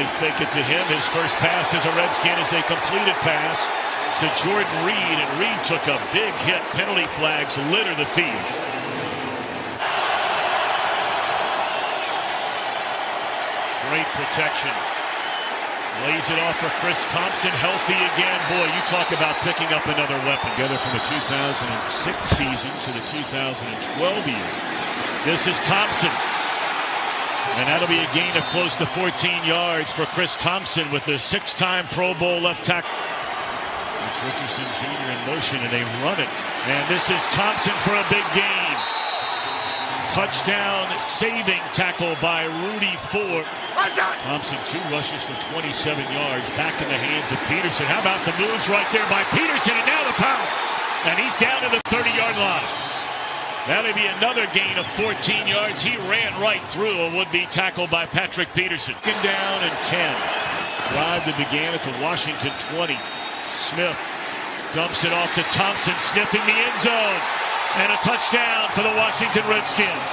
They fake it to him. His first pass as a Redskin is a completed pass to Jordan Reed, and Reed took a big hit. Penalty flags litter the field. Great protection. Lays it off for Chris Thompson, healthy again. Boy, you talk about picking up another weapon. Together from the 2006 season to the 2012 year. This is Thompson. And that'll be a gain of close to 14 yards for Chris Thompson with the 6-time Pro Bowl left tackle. It's Richardson Jr. in motion, and they run it. And this is Thompson for a big gain. Touchdown saving tackle by Rudy Ford. Thompson 2 rushes for 27 yards. Back in the hands of Peterson. How about the moves right there by Peterson, and now the power. And he's down to the 30-yard line. That'll be another gain of 14 yards. He ran right through a would-be tackle by Patrick Peterson. Second down and 10. Drive that began at the Washington 20. Smith dumps it off to Thompson, sniffing the end zone. And a touchdown for the Washington Redskins.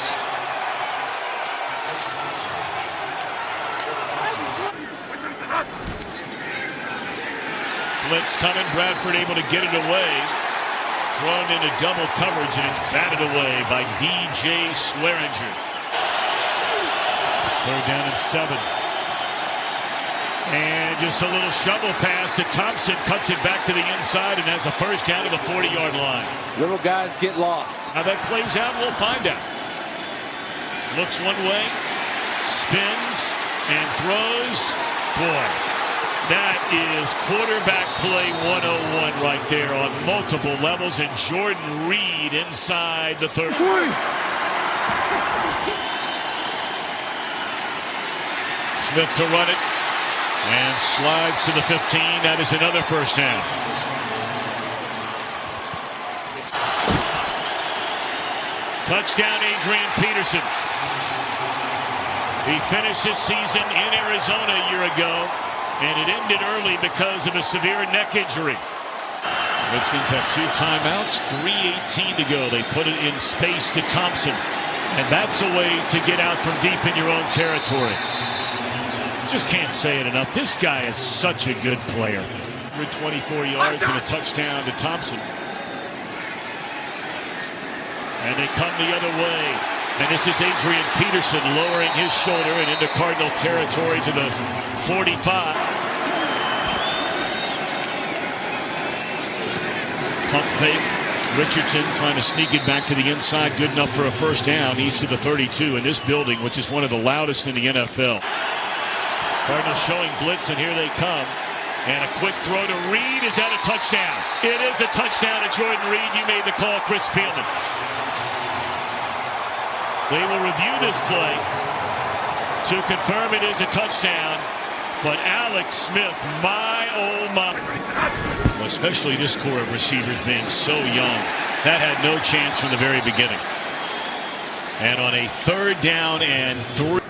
Blitz coming. Bradford able to get it away. Thrown into double coverage, and it's batted away by DJ Swearinger. Third down and 7. And just a little shovel pass to Thompson. Cuts it back to the inside and has a first down to the 40-yard line. Little guys get lost. How that plays out, we'll find out. Looks one way, spins, and throws. Boy, that is quarterback play 101 right there on multiple levels. And Jordan Reed inside the 30. Smith to run it. And slides to the 15. That is another first down. Touchdown, Adrian Peterson. He finished his season in Arizona a year ago, and it ended early because of a severe neck injury. Redskins have 2 timeouts, 3:18 to go. They put it in space to Thompson, and that's a way to get out from deep in your own territory. Just can't say it enough. This guy is such a good player. 124 yards and a touchdown to Thompson. And they come the other way. And this is Adrian Peterson lowering his shoulder and into Cardinal territory to the 45. Pump fake. Richardson trying to sneak it back to the inside. Good enough for a first down. East of the 32 in this building, which is one of the loudest in the NFL. Cardinals showing blitz, and here they come. And a quick throw to Reed. Is that a touchdown? It is a touchdown to Jordan Reed. You made the call, Chris Spielman. They will review this play to confirm it is a touchdown. But Alex Smith, my oh my. Especially this core of receivers being so young. That had no chance from the very beginning. And on a 3rd down and 3.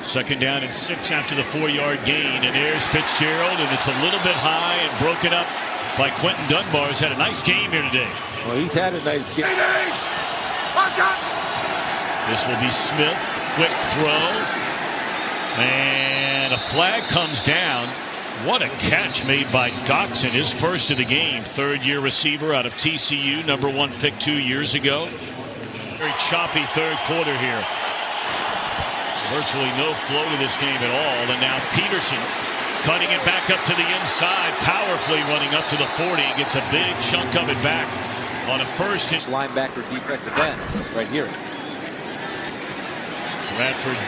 Second down and 6 after the 4-yard gain. And there's Fitzgerald, and it's a little bit high and broken up by Quentin Dunbar. He's had a nice game here today. Well, he's had a nice game. This will be Smith. Quick throw. And a flag comes down. What a catch made by Doxson. His first of the game. 3rd-year receiver out of TCU. Number 1 pick 2 years ago. Very choppy 3rd quarter here. Virtually no flow to this game at all. And now Peterson cutting it back up to the inside. Powerfully running up to the 40. Gets a big chunk of it back on a first. Linebacker defensive end right here. Bradford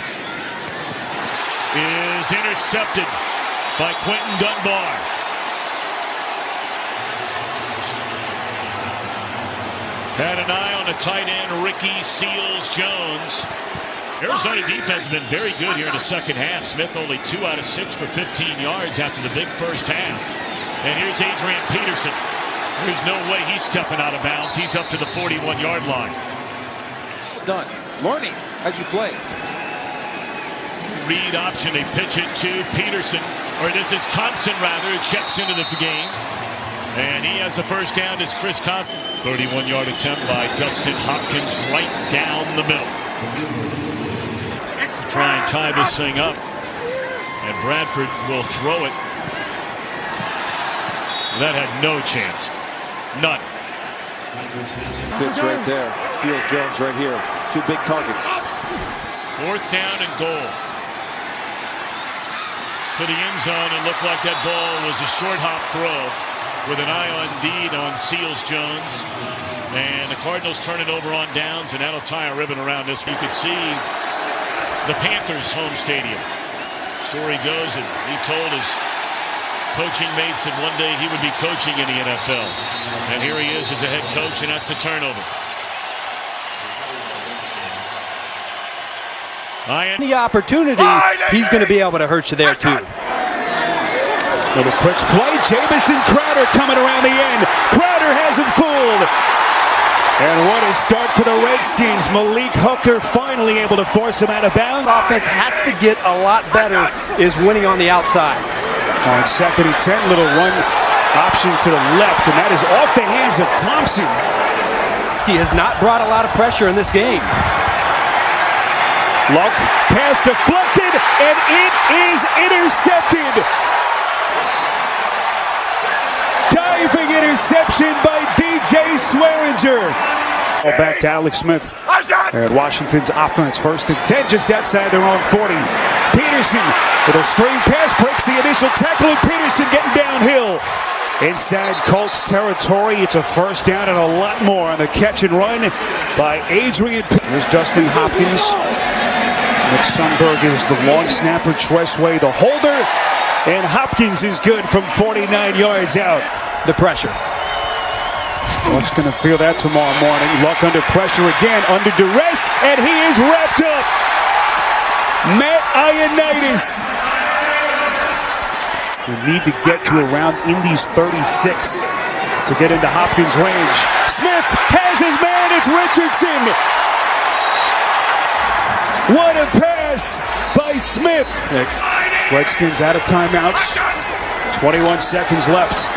is intercepted by Quentin Dunbar. Had an eye on the tight end, Ricky Seals-Jones. Arizona defense has been very good here in the second half. Smith only 2 out of 6 for 15 yards after the big first half. And here's Adrian Peterson. There's no way he's stepping out of bounds. He's up to the 41-yard line. Done. Learning as you play. Read option. They pitch it to Peterson. Or this is Thompson, rather, who checks into the game. And he has the first down as Chris Thompson. 31-yard attempt by Dustin Hopkins right down the middle. Try and tie this thing up. And Bradford will throw it. That had no chance. None. Fits right there. Seals Jones right here. Two big targets. 4th down and goal. To the end zone. It looked like that ball was a short hop throw with an eye on deed on Seals Jones. And the Cardinals turn it over on downs, and that'll tie a ribbon around this. You could see the Panthers' home stadium. Story goes that he told his coaching mates that one day he would be coaching in the NFL. And here he is as a head coach, and that's a turnover. The opportunity, he's going to be able to hurt you there too. Little pitch play. Jamison Crowder coming around the end. Crowder has him fooled. And what a start for the Redskins. Malik Hooker finally able to force him out of bounds. Offense has to get a lot better is winning on the outside. On 2nd and 10, little run option to the left, and that is off the hands of Thompson. He has not brought a lot of pressure in this game. Luck, pass deflected, and it is intercepted. Diving interception by DJ Swearinger. Back to Alex Smith. And Washington's offense 1st and 10, just outside their own 40. Peterson with a screen pass, breaks the initial tackle, and Peterson getting downhill. Inside Colts territory, it's a 1st down and a lot more on the catch and run by Adrian. Here's Dustin Hopkins. Nick Sundberg is the long snapper, Tressway the holder, and Hopkins is good from 49 yards out. The pressure. Luck's going to feel that tomorrow morning. Luck under pressure again, under duress, and he is wrapped up. Matt Ioannidis. We need to get to around Indy's 36 to get into Hopkins' range. Smith has his man. It's Richardson. What a pass by Smith. Redskins out of timeouts. 21 seconds left.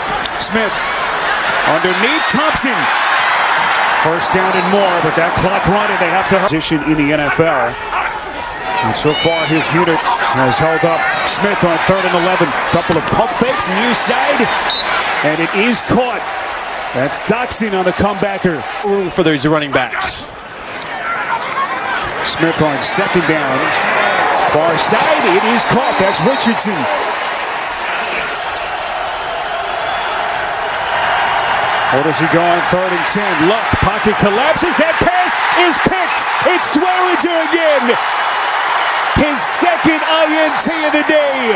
Smith underneath Thompson. 1st down and more, but that clock running, they have to position in the NFL. And so far, his unit has held up. Smith on 3rd and 11. Couple of pump fakes near side, and it is caught. That's Doxson on the comebacker. Room for these running backs. Smith on 2nd down. Far side, it is caught. That's Richardson. Where does he go on 3rd and 10? Luck, pocket collapses. That pass is picked. It's Swearinger again. His 2nd INT of the day.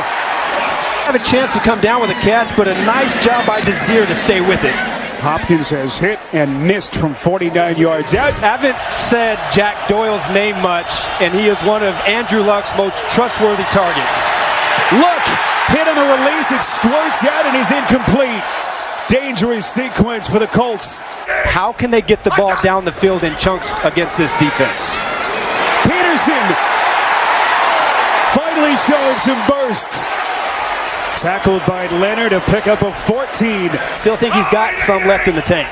Have a chance to come down with a catch, but a nice job by Desir to stay with it. Hopkins has hit and missed from 49 yards out. Haven't said Jack Doyle's name much, and he is one of Andrew Luck's most trustworthy targets. Luck hit on the release. It squirts out and is incomplete. Dangerous sequence for the Colts. How can they get the ball down the field in chunks against this defense? Peterson finally showing some burst. Tackled by Leonard, a pickup of 14. Still think he's got some left in the tank.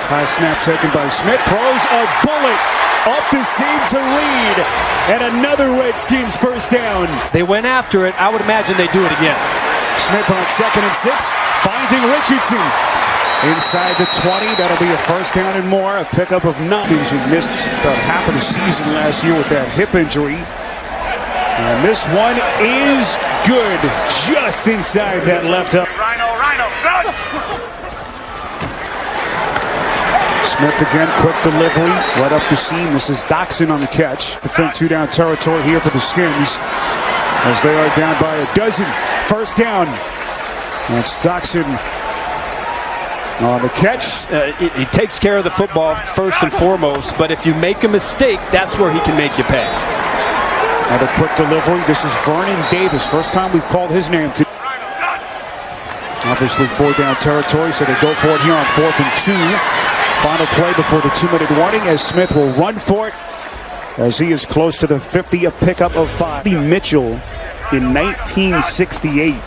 High snap taken by Smith. Throws a bullet up the seam to Reed. And another Redskins 1st down. They went after it. I would imagine they do it again. Smith on 2nd and 6. Finding Richardson. Inside the 20. That'll be a 1st down and more. A pickup of Hopkins, who missed about half of the season last year with that hip injury. And this one is good, just inside that left up. Rhino, son! Smith again, quick delivery, right up the seam. This is Doxson on the catch. To think 2-down territory here for the Skins, as they are down by a dozen. 1st down. That's Doxson on the catch. He takes care of the football first and foremost, but if you make a mistake, that's where he can make you pay. Another quick delivery. This is Vernon Davis. First time we've called his name. Obviously 4-down territory, so they go for it here on 4th and 2. Final play before the 2-minute warning, as Smith will run for it as he is close to the 50, a pickup of 5. Mitchell in 1968.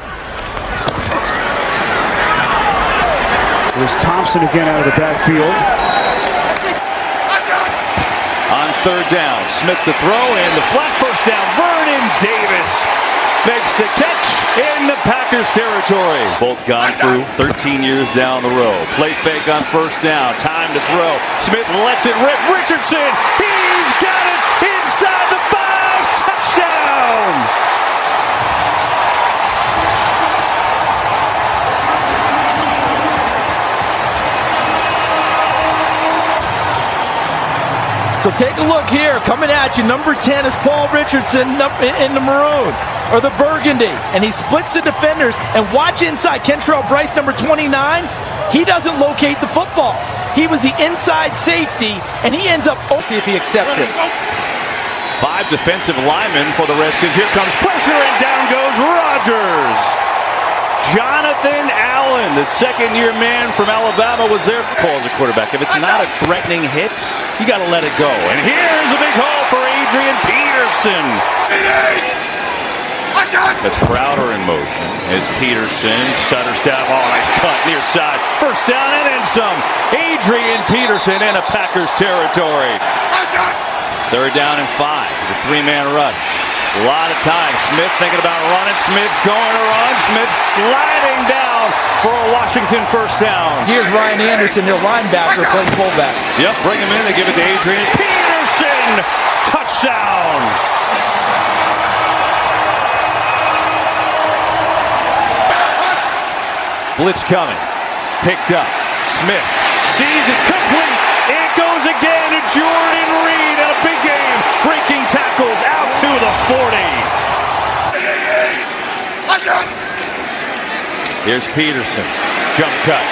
There's Thompson again out of the backfield. On third down. Smith to throw, and the flat first down. Vernon Davis makes the catch in the Packers territory. Both gone through 13 years down the road. Play fake on first down. Time to throw. Smith lets it rip. Richardson, he's got it inside the 5. Touchdown! So take a look here. Coming at you, number 10 is Paul Richardson in the maroon, or the burgundy. And he splits the defenders. And watch inside. Kentrell Bryce, number 29. He doesn't locate the football. He was the inside safety, and he ends up... see if he accepts it. 5 defensive linemen for the Redskins. Here comes pressure, and down goes Rodgers. Jonathan Allen, the second-year man from Alabama, was there. Paul as a quarterback. If it's not a threatening hit, you got to let it go. And here's a big hole for Adrian Peterson. That's Crowder in motion. It's Peterson. Stutters down. Oh, nice cut near side. First down and then some. Adrian Peterson in a Packers territory. Third down and 5. It's a 3-man rush. A lot of time. Smith thinking about running. Smith going to run. Smith sliding down for a Washington first down. Here's Ryan Anderson, their linebacker, playing fullback. Yep, bring him in. They give it to Adrian Peterson. Touchdown. Blitz coming. Picked up. Smith sees it complete. It goes again to Jordan Reed. A big game. Breaking tackles out to the 40. Here's Peterson. Jump cut.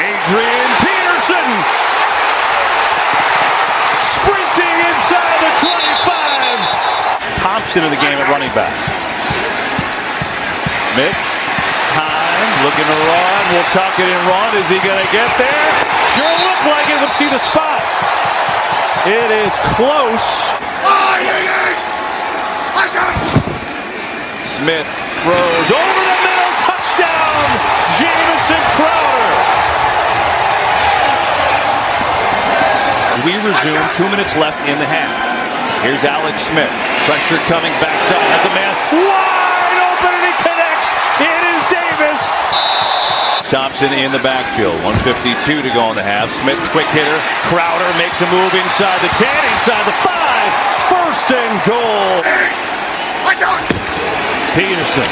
Adrian Peterson. Sprinting inside the 25. Thompson in the game at running back. Smith. Time. Looking to run. Will tuck it and run. Is he going to get there? Sure looked like it. Let's see the spot. It is close. Smith throws over the middle. Touchdown. Jamison Crowder. We resume. 2 minutes left in the half. Here's Alex Smith. Pressure coming backside. Has a man wide open and he connects. It is Davis. Thompson in the backfield. 1:52 to go in the half. Smith, quick hitter. Crowder makes a move inside the 10, inside the 5. First and goal. Peterson.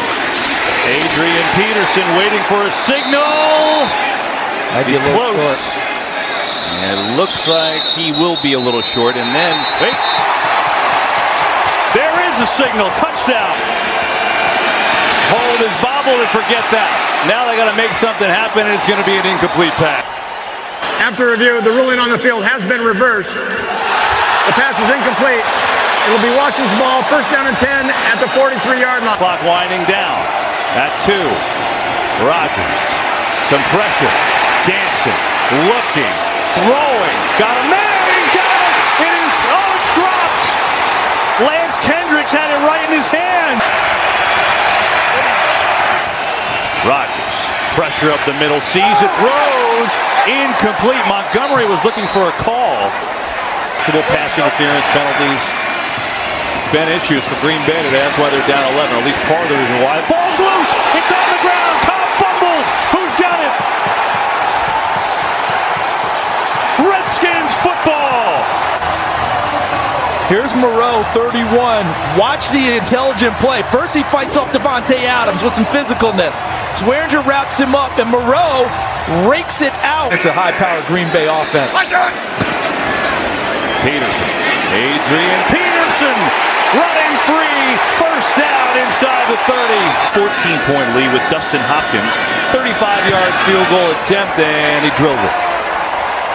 Adrian Peterson waiting for a signal. He's close. And it looks like he will be a little short. And then, wait. There is a signal. Touchdown. Hold his bobble and forget that. Now they got to make something happen, and it's going to be an incomplete pass. After review, the ruling on the field has been reversed. The pass is incomplete. It'll be Washington's ball, first down and 10 at the 43-yard line. Clock winding down at 2. Rodgers, some pressure, dancing, looking, throwing. Got a man, he's got it. It is, oh, it's dropped. Lance Kendricks had it right in his hand. Rodgers, pressure up the middle, sees it, throws, incomplete. Montgomery was looking for a call. Multiple pass interference penalties. It's been issues for Green Bay today. That's why they're down 11, or at least part of the reason why. Ball's loose, it's on the ground, Cobb fumbled. Who's got it? Redskins football. Here's Moreau, 31. Watch the intelligent play. First, he fights off Devontae Adams with some physicalness. Swearinger wraps him up, and Moreau rakes it out. It's a high-powered Green Bay offense. Peterson. Adrian Peterson running free. First down inside the 30. 14-point lead with Dustin Hopkins. 35-yard field goal attempt, and he drills it.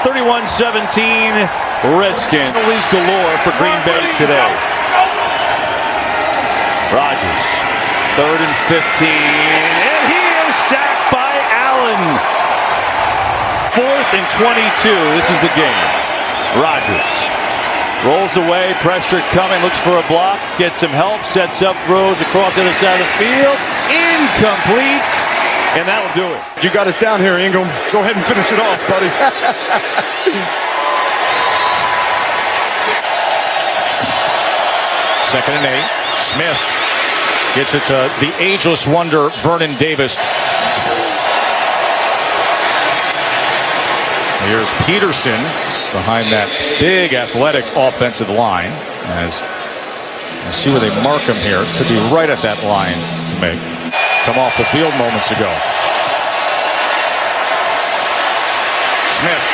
31-17. Redskins. Penalties galore for Green Bay today. Rodgers, 3rd and 15, and he is sacked by Allen. 4th and 22. This is the game. Rodgers rolls away, pressure coming, looks for a block, gets some help, sets up, throws across the other side of the field. Incomplete, and that'll do it. You got us down here, Ingram. Go ahead and finish it off, buddy. 2nd and 8. Smith gets it to the ageless wonder, Vernon Davis. Here's Peterson behind that big athletic offensive line. As you see where they mark him here. Could be right at that line to make. Come off the field moments ago. Smith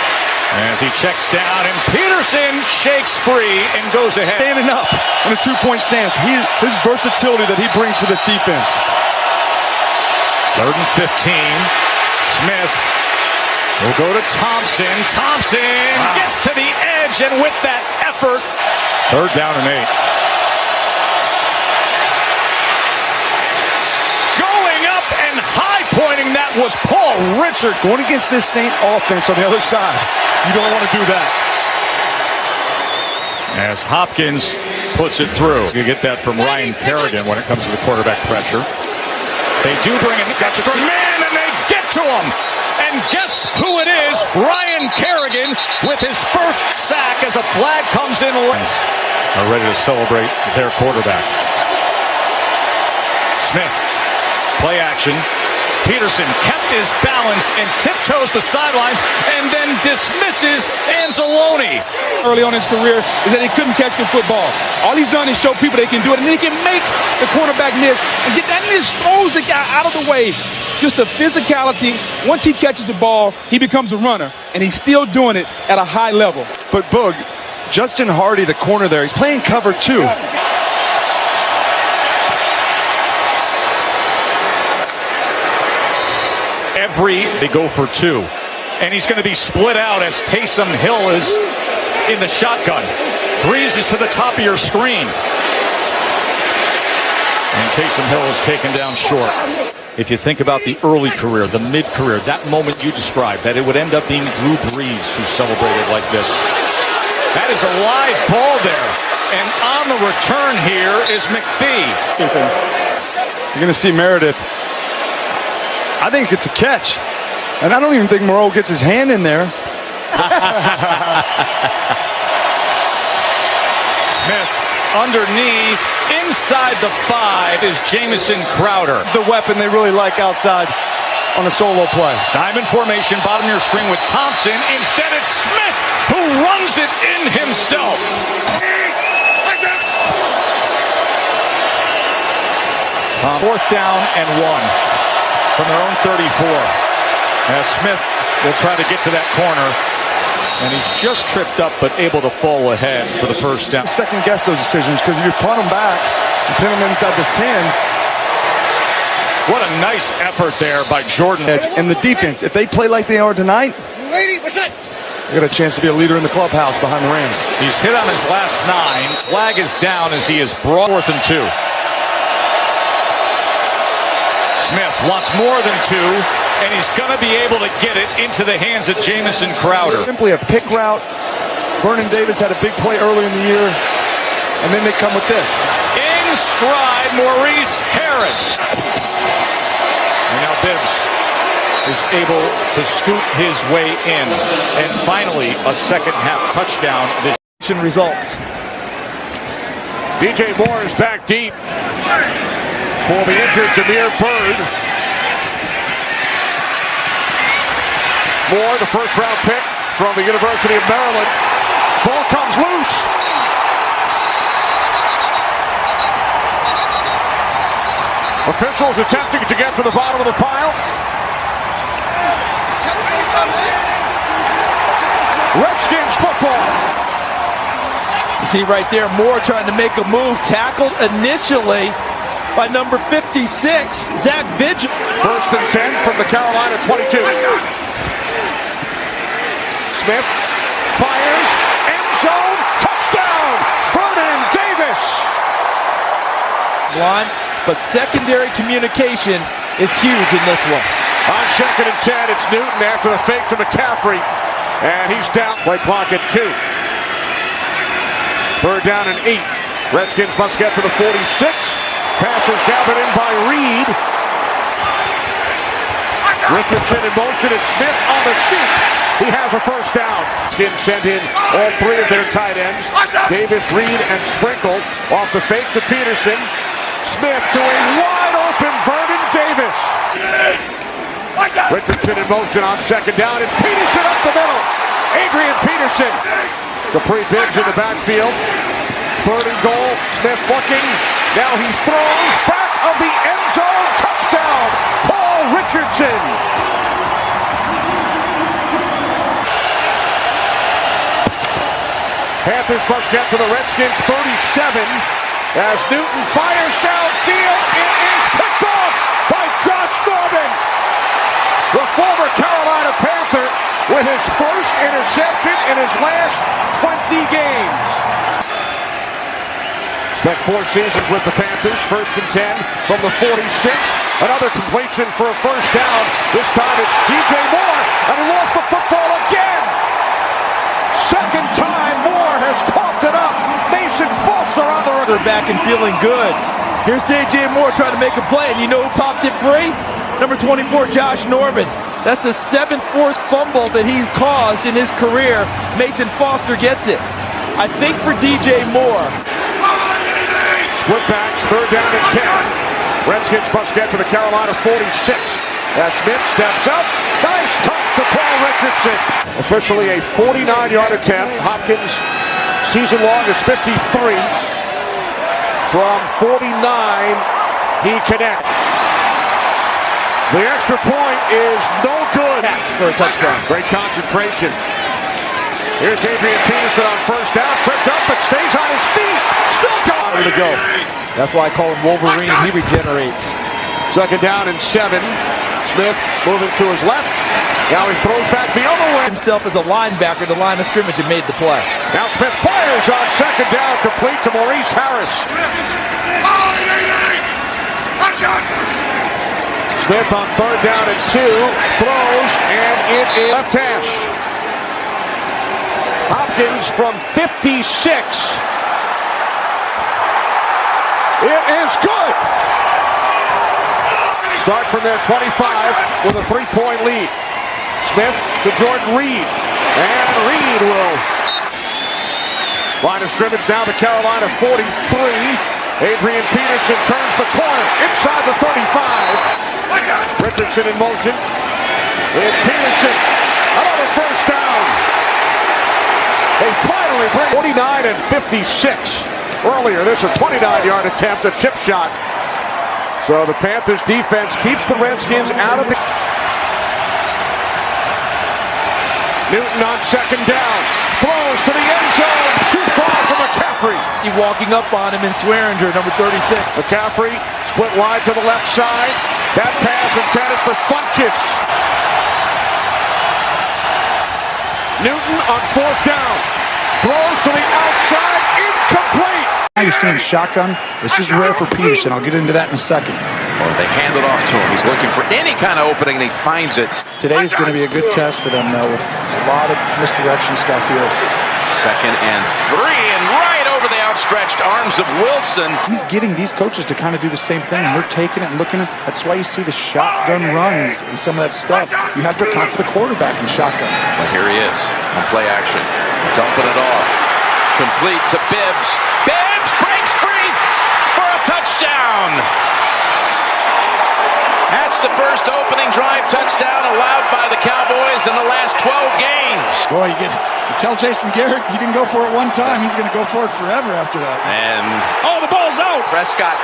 as he checks down, and Peterson shakes free and goes ahead. Standing up in a two-point stance. His versatility that he brings for this defense. 3rd and 15. Smith will go to Thompson. Thompson gets to the edge, and with that effort, 3rd down and 8. Going up and high-pointing, that was Paul Richard. Going against this Saint offense on the other side, you don't want to do that. As Hopkins puts it through. You get that from Ryan Kerrigan when it comes to the quarterback pressure. They do bring an extra man, and they get to him. And guess who it is? Ryan Kerrigan with his first sack as a flag comes in. Are ready to celebrate their quarterback. Smith, play action. Peterson kept his balance and tiptoes the sidelines and then dismisses Anzalone. Early on in his career is that he couldn't catch the football. All he's done is show people they can do it, and then he can make the cornerback miss and get that, and just throws the guy out of the way. Just the physicality. Once he catches the ball, he becomes a runner, and he's still doing it at a high level. But Boog, Justin Hardy, the corner there, he's playing cover 2. They go for 2. And he's going to be split out as Taysom Hill is in the shotgun. Breezes to the top of your screen. And Taysom Hill is taken down short. If you think about the early career, the mid-career, that moment you described, that it would end up being Drew Brees who celebrated like this. That is a live ball there. And on the return here is McPhee. You're going to see Meredith. I think it's a catch. And I don't even think Moreau gets his hand in there. Smith underneath. Inside the 5 is Jamison Crowder. It's the weapon they really like outside on a solo play. Diamond formation, bottom of your screen with Thompson. Instead, it's Smith who runs it in himself. 4th down and 1 from their own 34. As Smith will try to get to that corner. And he's just tripped up, but able to fall ahead for the first down. Second guess those decisions, because if you punt them back and pin them inside the 10. What a nice effort there by Jordan. And the defense, if they play like they are tonight, they got a chance to be a leader in the clubhouse behind the Rams. He's hit on his last 9. Flag is down as he is brought 4th and 2. Smith wants more than 2, and he's going to be able to get it into the hands of Jamison Crowder. Simply a pick route. Vernon Davis had a big play early in the year, and then they come with this. In stride, Maurice Harris. And now Bibbs is able to scoop his way in. And finally, a second-half touchdown. Results. DJ Moore is back deep for the injured Damiere Byrd. Moore, the first-round pick from the University of Maryland. Ball comes loose. Officials attempting to get to the bottom of the pile. Redskins football. You see right there, Moore trying to make a move, tackled initially by number 56, Zach Vigil. 1st and 10 from the Carolina 22. Smith fires, end zone, touchdown, Vernon Davis. One, but secondary communication is huge in this one. On 2nd and 10, it's Newton after the fake to McCaffrey, and he's down. Play clock at 2. 3rd down and 8. Redskins must get to the 46. Passes gathered in by Reed. Richardson in motion, and Smith on the sneak. He has a first down. Skins send in all three of their tight ends. Davis, Reed, and Sprinkle off the fake to Peterson. Smith to a wide-open Vernon Davis. Richardson in motion on second down, and Peterson up the middle. Adrian Peterson. Capri Bibbs in the backfield. Third and goal. Smith looking. Now he throws back of the end zone. Touchdown, Paul Richardson. Panthers must get to the Redskins 37 as Newton fires downfield. It is picked off by Josh Norman. The former Carolina Panther with his first interception in his last 20 games. Spent 4 seasons with the Panthers, first and 10 from the 46. Another completion for a first down. This time it's DJ Moore, and he lost the football again. Second time Moore has coughed it up. Mason Foster on the run. Back and feeling good. Here's DJ Moore trying to make a play, and you know who popped it free? Number 24, Josh Norman. That's the 7th forced fumble that he's caused in his career. Mason Foster gets it. I think for DJ Moore. Split backs, third down and 10. Redskins must get to the Carolina 46. As Smith steps up. Nice touch to Paul Richardson. Officially a 49-yard attempt. Hopkins' season long is 53. From 49, he connects. The extra point is no good. For a touchdown. Great concentration. Here's Adrian Peterson on first down. Tripped up, but stays on his feet. Still gone. To go. That's why I call him Wolverine. He regenerates. Second down and 7. Smith moving to his left. Now he throws back the other way. Himself as a linebacker, the line of scrimmage, and made the play. Now Smith fires on second down, complete to Maurice Harris. Smith on third down and 2, throws, and it is left hash. Hopkins from 56. It is good. Start from their 25 with a 3-point lead. Smith to Jordan Reed, and Reed will. Line of scrimmage down to Carolina 43. Adrian Peterson turns the corner inside the 35. Richardson in motion. It's Peterson. Another first down. They finally bring 49 and 56. Earlier, there's a 29-yard attempt, a chip shot. So the Panthers defense keeps the Redskins out of the... Newton on second down. Throws to the end zone. Too far for McCaffrey. He walking up on him in Swearinger, number 36. McCaffrey split wide to the left side. That pass intended for Funchess. Newton on fourth down. Throws to the outside. Incomplete. Now you're seeing shotgun. This is rare for Peterson. I'll get into that in a second. Or they hand it off to him. He's looking for any kind of opening, and he finds it. Today is going to be a good test for them, though, with a lot of misdirection stuff here. Second and 3, and right over the outstretched arms of Wilson. He's getting these coaches to kind of do the same thing, and they're taking it and looking at it. That's why you see the shotgun runs and some of that stuff. You have to account for the quarterback in shotgun. Well, here he is on play action. Dumping it off. Complete to Bibbs. Bibbs breaks free for a touchdown. That's the first opening drive touchdown allowed by the Cowboys in the last 12 games. Boy, you tell Jason Garrett he didn't go for it one time. He's going to go for it forever after that. And oh, the ball's out. Prescott.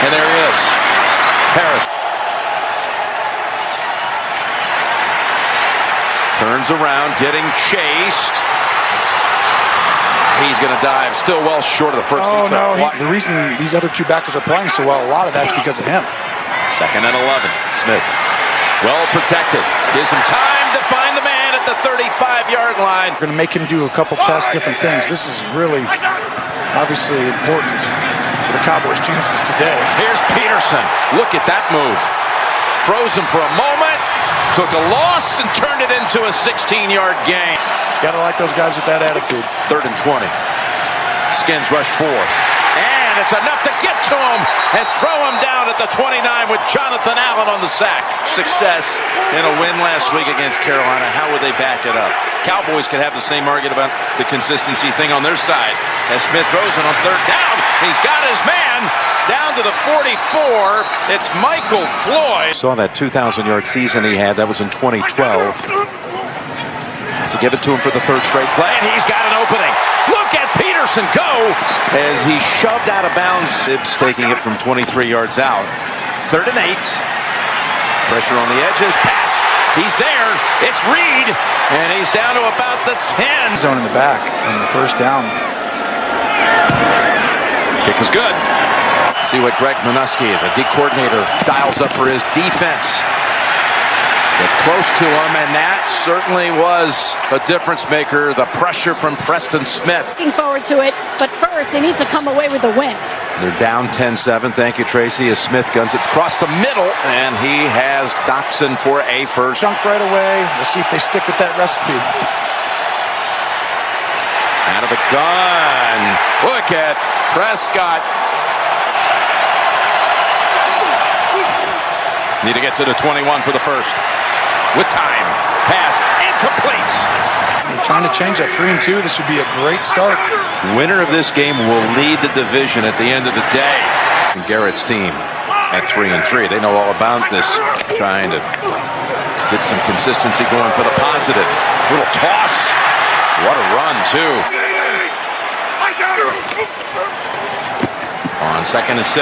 And there he is. Harris. Turns around, getting chased. He's going to dive, still well short of the first. Oh, no. The reason these other two backers are playing so well, a lot of that's because of him. Second and 11. Smith, well protected. Gives him time to find the man at the 35-yard line. We're going to make him do a couple tests, different things. This is really, obviously, important for the Cowboys' chances today. Here's Peterson. Look at that move. Froze him for a moment. Took a loss and turned it into a 16-yard gain. Gotta like those guys with that attitude. Third and 20. Skins rush 4. And and it's enough to get to him and throw him down at the 29 with Jonathan Allen on the sack. Success in a win last week against Carolina. How would they back it up? Cowboys could have the same argument about the consistency thing on their side. As Smith throws it on third down, he's got his man down to the 44. It's Michael Floyd. Saw that 2,000-yard season he had. That was in 2012. So give it to him for the third straight play, and he's got an opening. Look at Peterson go as he shoved out of bounds. Sibbs taking it from 23 yards out. 3rd and 8. Pressure on the edges. Pass. He's there. It's Reed, and he's down to about the 10. Zone in the back on the first down. Kick is good. See what Greg Minuski, the D coordinator, dials up for his defense. Get close to him, and that certainly was a difference maker. The pressure from Preston Smith. Looking forward to it, but first they need to come away with a win. They're down 10-7. Thank you, Tracy, as Smith guns it across the middle, and he has Doxson for a first. Chunk right away. We'll see if they stick with that recipe. Out of the gun. Look at Prescott. Need to get to the 21 for the first. With time. Pass. Incomplete. They're trying to change that 3-2. This would be a great start. Winner of this game will lead the division at the end of the day. And Garrett's team at 3-3. They know all about this. Trying to get some consistency going for the positive. Little toss. What a run, too. On 2nd and 6.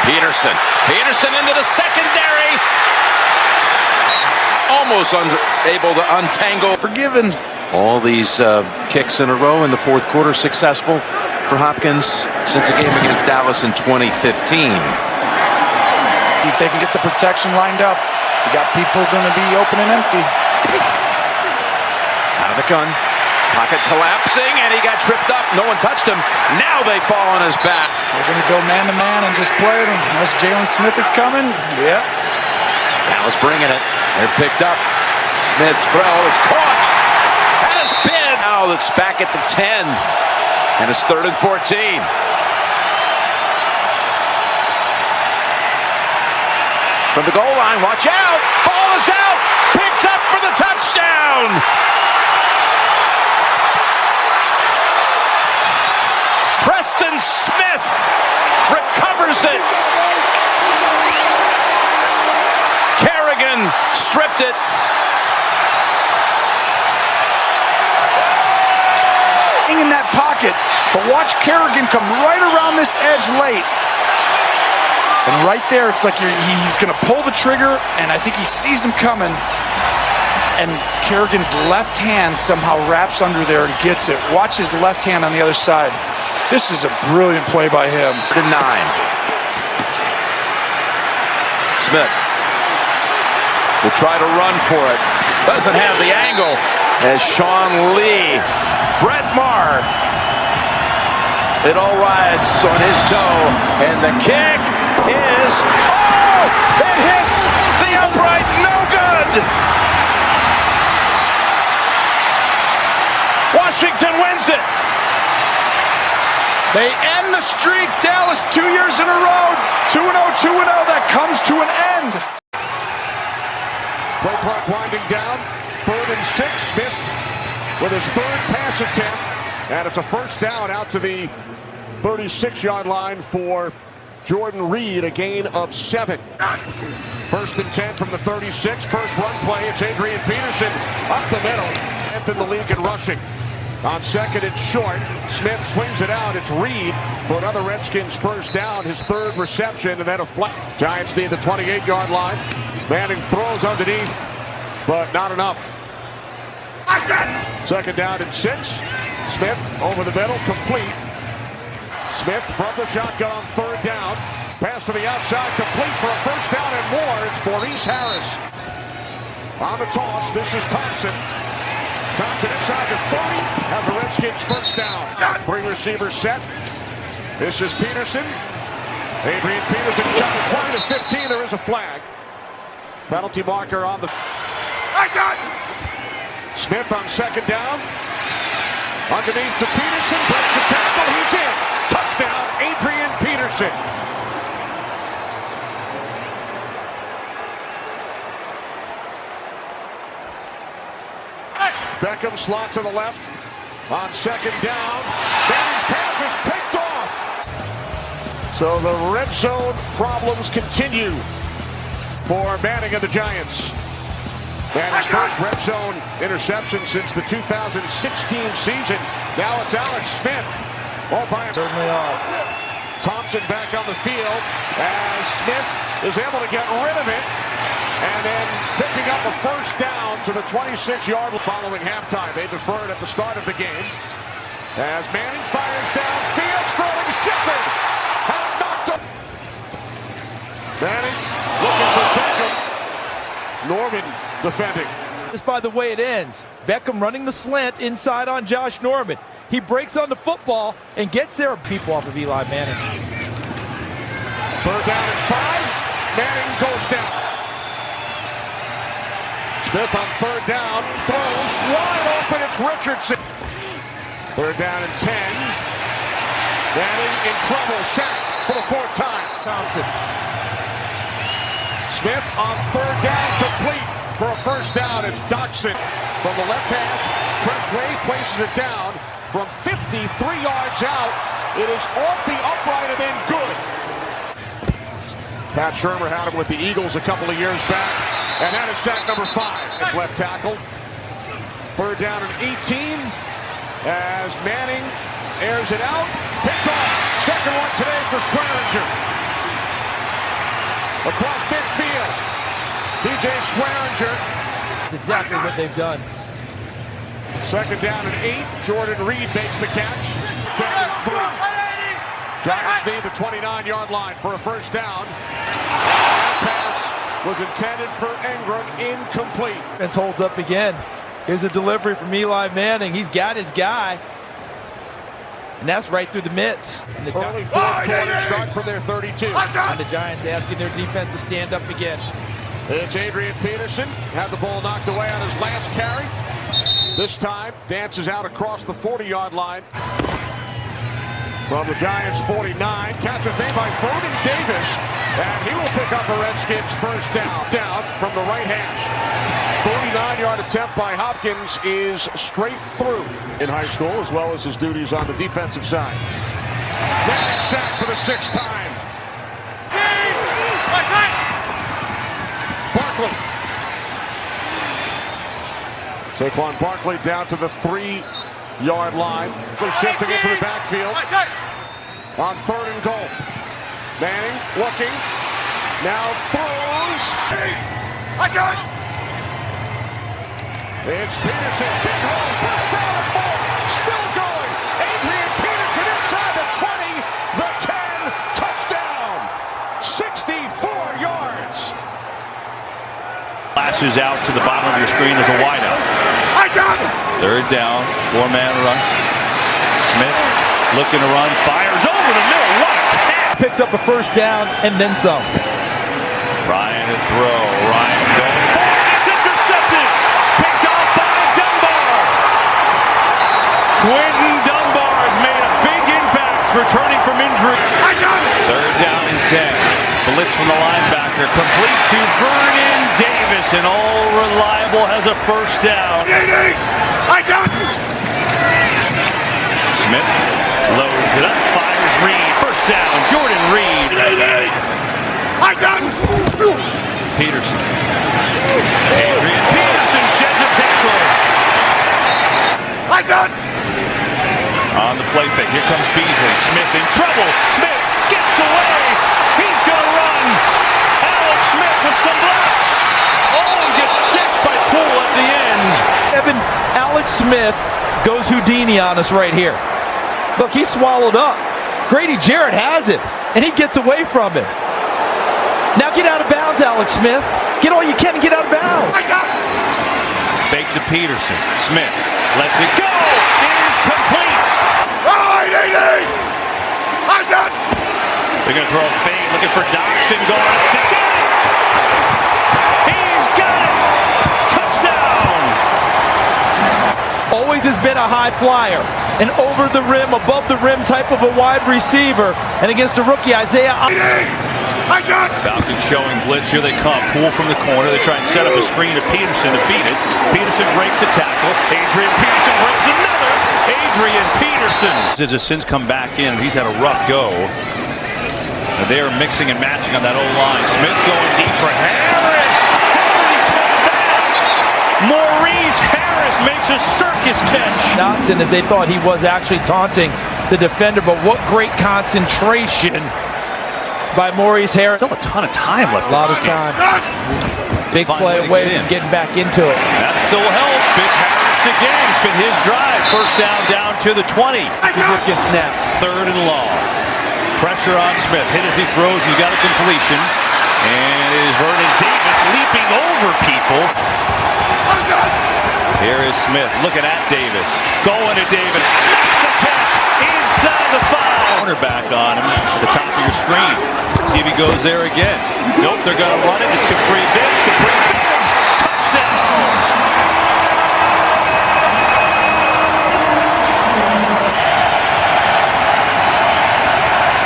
Peterson. Peterson into the secondary. Almost able to untangle. Forgiven. All these kicks in a row in the fourth quarter successful for Hopkins since a game against Dallas in 2015. If they can get the protection lined up, you got people going to be open and empty. Out of the gun. Pocket collapsing, and he got tripped up. No one touched him. Now they fall on his back. They're going to go man-to-man and just play it unless Jalen Smith is coming. Yep. Dallas bringing it. They're picked up. Smith's throw. It's caught. Has been. Now it's back at the 10. And it's 3rd and 14. From the goal line, watch out. Ball is out. Picked up for the touchdown. Preston Smith recovers it. Kerrigan stripped it. In that pocket, but watch Kerrigan come right around this edge late. And right there, it's like he's going to pull the trigger, and I think he sees him coming. And Kerrigan's left hand somehow wraps under there and gets it. Watch his left hand on the other side. This is a brilliant play by him. 9. Smith will try to run for it. Doesn't have the angle as Sean Lee. Brett Maher. It all rides on his toe. And the kick is... Oh! It hits the upright. No good! Washington wins it. They end the streak. Dallas 2 years in a row. 2-0, 2-0. That comes to an end. Play clock winding down. 3rd and 6. Smith with his 3rd pass attempt. And it's a first down out to the 36-yard line for Jordan Reed. A gain of 7. 1st and 10 from the 36. First run play. It's Adrian Peterson up the middle. 10th in the league in rushing. On 2nd and short, Smith swings it out. It's Reed for another Redskins first down, his 3rd reception, and then a flat. Giants need the 28-yard line. Manning throws underneath, but not enough. 2nd down and 6. Smith over the middle, complete. Smith from the shotgun on 3rd down. Pass to the outside, complete for a first down and more. It's Maurice Harris. On the toss, this is Thompson. Thompson inside the 30, has the Redskins first down. 3 receivers set. This is Peterson. Adrian Peterson shot the 20 to 15. There is a flag. Penalty marker on the... Smith on 2nd down. Underneath to Peterson. Breaks the tackle. He's in. Touchdown. touchdown, Adrian Peterson. Beckham slot to the left on second down. Manning's pass is picked off. So the red zone problems continue for Manning and the Giants. Manning's first red zone interception since the 2016 season. Now it's Alex Smith. All by Thompson back on the field as Smith is able to get rid of it. And then picking up a first down to the 26-yard line following halftime. They deferred at the start of the game. As Manning fires downfield, throwing Shepard. Had knocked him. Manning looking for Beckham. Norman defending. Just by the way it ends. Beckham running the slant inside on Josh Norman. He breaks on the football and gets there. People off of Eli Manning. Third down and 5. Manning goes down. Smith on third down, throws wide open, it's Richardson. Third down and 10. Manning in trouble, sacked for the fourth time. Thompson. Smith on third down, complete for a first down. It's Dotson from the left hash. Tressway places it down from 53 yards out. It is off the upright and then good. Pat Shurmur had him with the Eagles a couple of years back. And that is sack number 5. It's left tackle. Third down and 18 as Manning airs it out. Picked off. Second one today for Swearinger. Across midfield. DJ Swearinger. That's exactly what they've done. Second down and 8. Jordan Reed makes the catch. Down and 3. Giants need the 29-yard line for a first down. That pass was intended for Ingram, incomplete. And holds up again. Here's a delivery from Eli Manning. He's got his guy. And that's right through the mitts. And the early fourth quarter start from their 32. And the Giants asking their defense to stand up again. It's Adrian Peterson. Had the ball knocked away on his last carry. This time, dances out across the 40-yard line. From the Giants' 49. Catch is made by Vernon Davis. And he will pick up the Redskins' first down. Down from the right hash. 49-yard attempt by Hopkins is straight through in high school, as well as his duties on the defensive side. Manning sacked for the 6th time. Barkley. Saquon Barkley down to the 3-yard line. Shifting into the backfield on third and goal. Manning looking, now throws. It's Peterson, big hole, first down and more, still going. Adrian Peterson inside the 20, the 10, touchdown, 64 yards. Flashes out to the bottom of your screen as a wideout. Third down, 4-man rush. Smith looking to run, fires over the middle. What a catch! Picks up a first down and then some. Ryan to throw. Ryan going forward. It's intercepted. Picked off by Dunbar. Quentin Dunbar has made a big impact returning from injury. Third down and 10. Blitz from the linebacker. Complete to Vernon Davis. And all reliable has a first down. Smith loads it up. Fires Reed. First down. Jordan Reed. Peterson. Adrian Peterson sheds a tackle. On the play fake. Here comes Beasley. Smith in trouble. Smith gets away. He's going to run. Alex Smith with some blocks. Oh, gets decked by Poole at the end. Alex Smith goes Houdini on us right here. Look, he's swallowed up. Grady Jarrett has it, and he gets away from him. Now get out of bounds, Alex Smith. Get all you can and get out of bounds. Fake to Peterson. Smith lets it go. It is complete. They're going to throw a fade, looking for Dotson going up to get it. He's got it. Touchdown. Always has been a high flyer. an over-the-rim, above-the-rim type of a wide receiver. And against the rookie, Isaiah. Falcons showing blitz. Here they come. Poole from the corner. They try and set up a screen to Peterson to beat it. Peterson breaks a tackle. Adrian Peterson breaks another. Adrian Peterson. As his sins come back in, he's had a rough go. And they are mixing and matching on that O-line. Smith going deep for Harris. How did he catch that? Maurice Harris makes a circus catch. Dotson, as they thought he was actually taunting the defender, but what great concentration by Maurice Harris. Still a ton of time left. A lot of time. Big play away from getting back into it. That still helped. It's Harris again. It's been his drive. First down to the 20. Significant snaps. 3rd and long. Pressure on Smith. Hit as he throws. He's got a completion. And it is Vernon Davis leaping over people. Here is Smith looking at Davis. Going to Davis. Makes the catch inside the 5. Cornerback on him at the top of your screen. See if he goes there again. Nope, they're going to run it. It's Capri Bibbs. Capri Bibbs. Touchdown.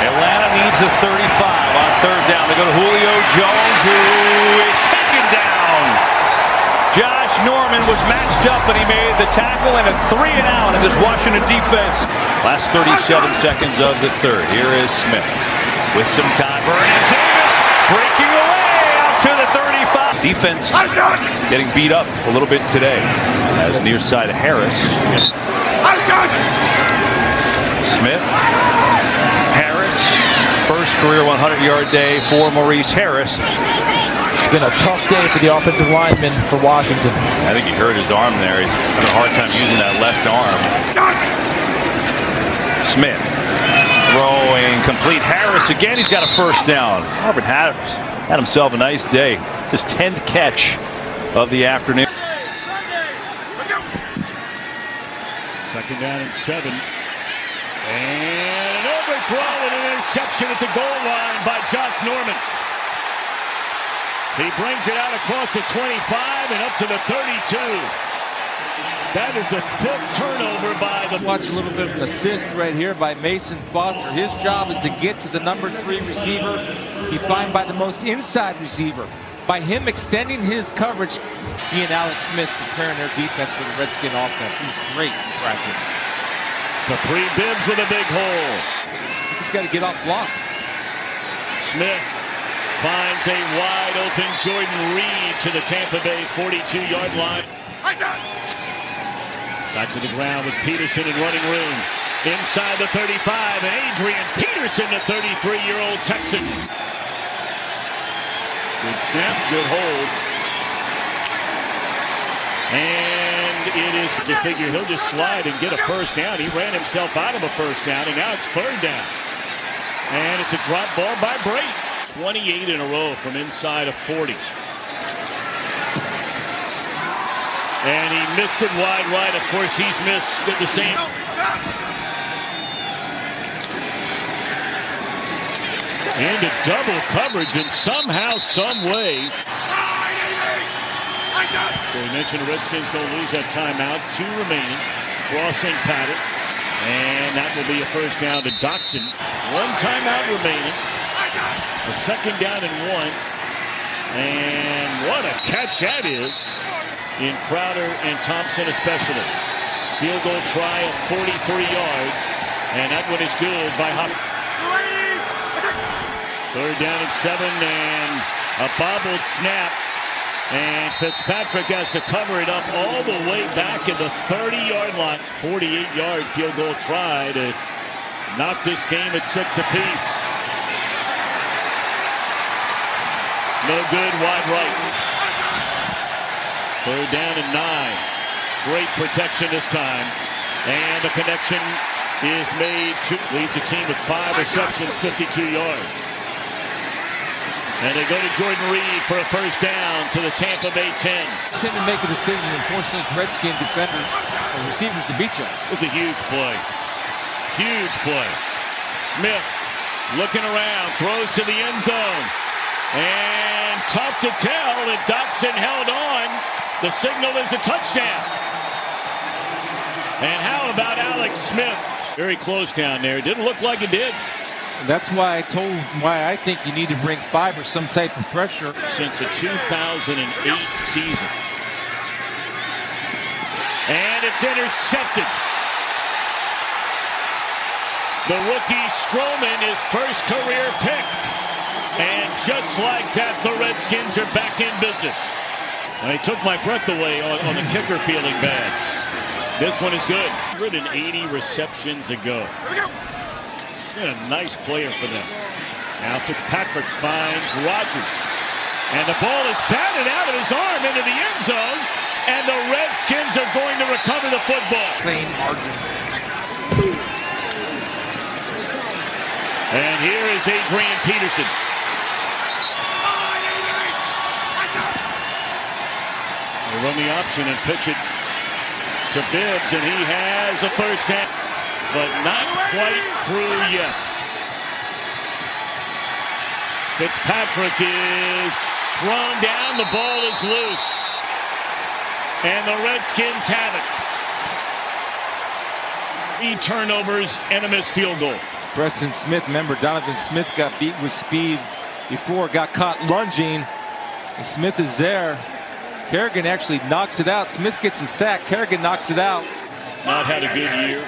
Atlanta needs a 35 on 3rd down. They go to Julio Jones, who is taken down. Josh Norman was matched up, and he made the tackle and a 3-and-out in this Washington defense. Last 37 seconds of the 3rd. Here is Smith with some time. Vernon Davis breaking away out to the 35. Defense getting beat up a little bit today. As near side of Harris. Smith. Harris. First career 100-yard day for Maurice Harris. It's been a tough day for the offensive lineman for Washington. I think he hurt his arm there. He's having a hard time using that left arm. Smith throwing complete. Harris again. He's got a first down. Auburn had himself a nice day. It's his 10th catch of the afternoon. 2nd down and 7. And an overthrow and an interception at the goal line by Josh Norman. He brings it out across the 25 and up to the 32. That is the 5th turnover by the... Watch a little bit of an assist right here by Mason Foster. His job is to get to the number 3 receiver. He finds by the most inside receiver. By him extending his coverage, he and Alex Smith preparing their defense for the Redskin offense. He's great in practice. Capri Bibbs with a big hole. You just got to get off blocks. Smith finds a wide open Jordan Reed to the Tampa Bay 42-yard line. Back to the ground with Peterson in running room. Inside the 35, and Adrian Peterson, the 33-year-old Texan. Good snap, good hold. And it is, you figure he'll just slide and get a first down. He ran himself out of a first down, and now it's 3rd down. And it's a drop ball by Brate. 28 in a row from inside of 40. And he missed it wide right. Of course, he's missed the same. And a double coverage in somehow, some way. So we mentioned the Redskins going to lose that timeout. 2 remaining. Crossing pattern. And that will be a first down to Dotson. 1 timeout remaining. A 2nd down and 1. And what a catch that is. In Crowder and Thompson especially. Field goal try of 43 yards. And that one is good by Hopper. 3rd down and 7, and a bobbled snap. And Fitzpatrick has to cover it up all the way back in the 30-yard line. 48-yard field goal try to knock this game at 6 apiece. No good, wide right. 3rd down and 9. Great protection this time. And the connection is made. Leads the team with 5 receptions, 52 yards. And they go to Jordan Reed for a first down to the Tampa Bay 10. Send him make a decision and force those Redskin defenders or receivers to beat you. It was a huge play. Huge play. Smith looking around, throws to the end zone. And tough to tell that Dotson held on. The signal is a touchdown. And how about Alex Smith? Very close down there. Didn't look like it did. That's why I think you need to bring 5 or some type of pressure. Since the 2008 season. And it's intercepted. The rookie Strowman, his first career pick. And just like that, the Redskins are back in business. He took my breath away on the kicker feeling bad. This one is good. 180 receptions ago. Been a nice player for them. Now Fitzpatrick finds Rodgers. And the ball is batted out of his arm into the end zone. And the Redskins are going to recover the football. Same margin. And here is Adrian Peterson. They run the option and pitch it to Bibbs, and he has a first down, but not quite through yet. Fitzpatrick is thrown down. The ball is loose. And the Redskins have it. 3 turnovers and a missed field goal. Preston Smith, remember Donovan Smith got beat with speed before, got caught lunging. And Smith is there. Kerrigan actually knocks it out. Smith gets a sack. Kerrigan knocks it out. Not had a good year.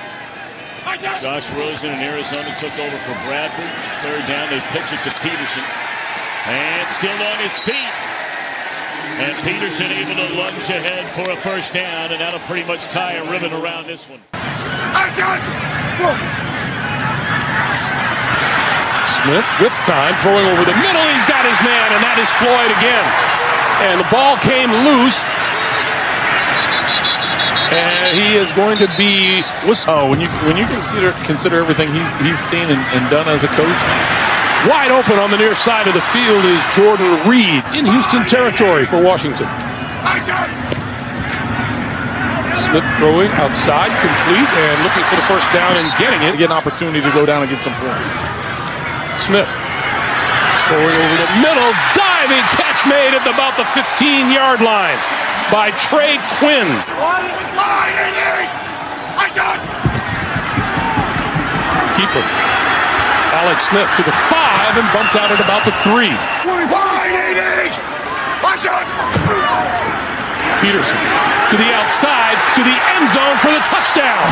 Josh Rosen in Arizona took over for Bradford. 3rd down, they pitch it to Peterson. And still on his feet. And Peterson able to lunge ahead for a first down, and that'll pretty much tie a ribbon around this one. Smith with time, throwing over the middle. He's got his man, and that is Floyd again. And the ball came loose. And he is going to be when you consider everything he's seen and done as a coach. Wide open on the near side of the field is Jordan Reed in Houston territory for Washington. Smith throwing outside, complete, and looking for the first down and getting it. Get an opportunity to go down and get some points. Smith throwing over the middle, diving catch made at about the 15-yard line by Trey Quinn. Keeper Alex Smith to the 5 and bumped out at about the 3. Peterson to the outside, to the end zone for the touchdown.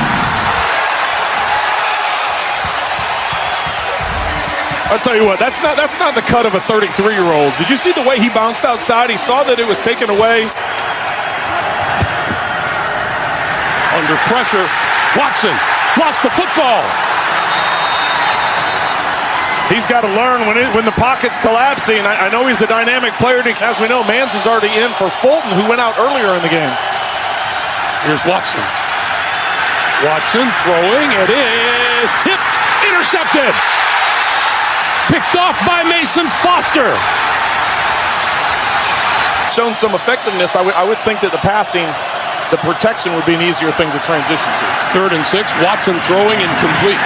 I'll tell you what, that's not the cut of a 33-year-old. Did you see the way he bounced outside? He saw that it was taken away. Under pressure, Watson lost the football. He's got to learn when the pocket's collapsing. I know he's a dynamic player. As we know, Mans is already in for Fulton, who went out earlier in the game. Here's Watson. Watson throwing. It is tipped. Intercepted. Picked off by Mason Foster. Shown some effectiveness. I would think that the passing, the protection would be an easier thing to transition to. 3rd and 6. Watson throwing incomplete.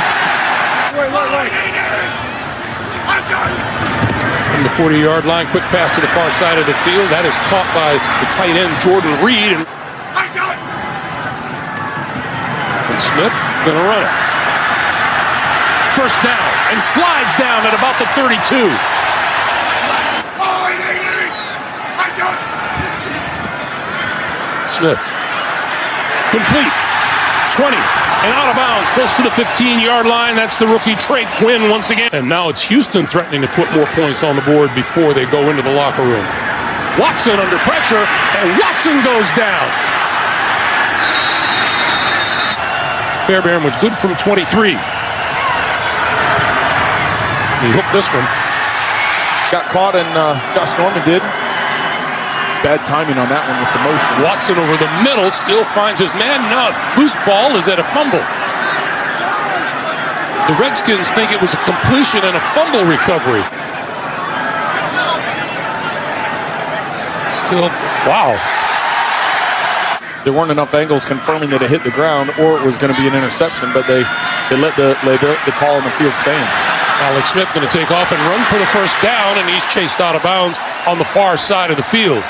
From the 40-yard line, quick pass to the far side of the field. That is caught by the tight end Jordan Reed. And Smith gonna run it. First down, and slides down at about the 32. Smith complete. 20 and out of bounds, close to the 15-yard line. That's the rookie Trey Quinn once again. And now it's Houston threatening to put more points on the board before they go into the locker room. Watson under pressure, and Watson goes down. Fairbairn was good from 23. He hooked this one. Got caught, and Josh Norman did. Bad timing on that one with the motion. Watson over the middle still finds his man. Now loose ball is at a fumble. The Redskins think it was a completion and a fumble recovery. Still, wow. There weren't enough angles confirming that it hit the ground or it was going to be an interception, but they let the call on the field stand. Alex Smith going to take off and run for the first down, and he's chased out of bounds on the far side of the field.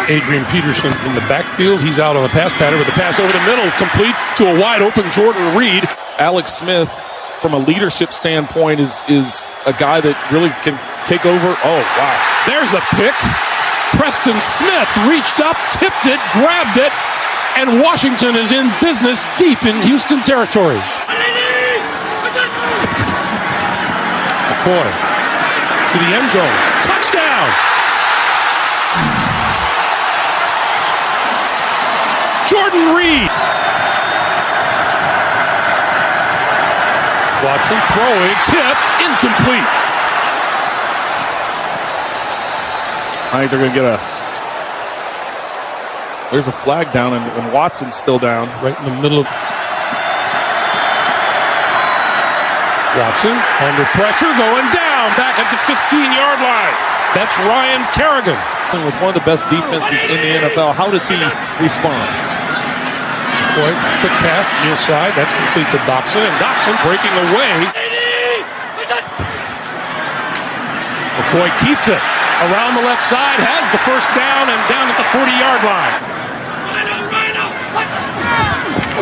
Adrian Peterson in the backfield. He's out on the pass pattern with the pass over the middle, complete to a wide open Jordan Reed. Alex Smith, from a leadership standpoint, is a guy that really can take over. Oh, wow. There's a pick. Preston Smith reached up, tipped it, grabbed it, and Washington is in business deep in Houston territory. McCoy to the end zone. Touchdown! Jordan Reed. Watson throwing, tipped, incomplete. I think they're going to get there's a flag down, and Watson's still down. Right in the middle of Watson, under pressure, going down, back at the 15-yard line. That's Ryan Kerrigan. With one of the best defenses in the NFL, how does he respond? Boy, quick pass, near side, that's complete to Doxson, and Doxson breaking away. McCoy keeps it around the left side, has the first down, and down at the 40-yard line.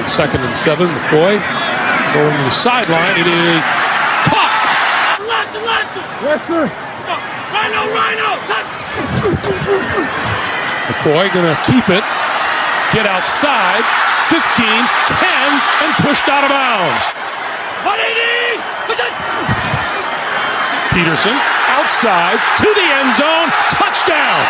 Second and 7, McCoy going to the sideline. It is caught. Yes, sir. McCoy going to keep it, get outside, 15, 10, and pushed out of bounds. Peterson outside to the end zone, touchdown.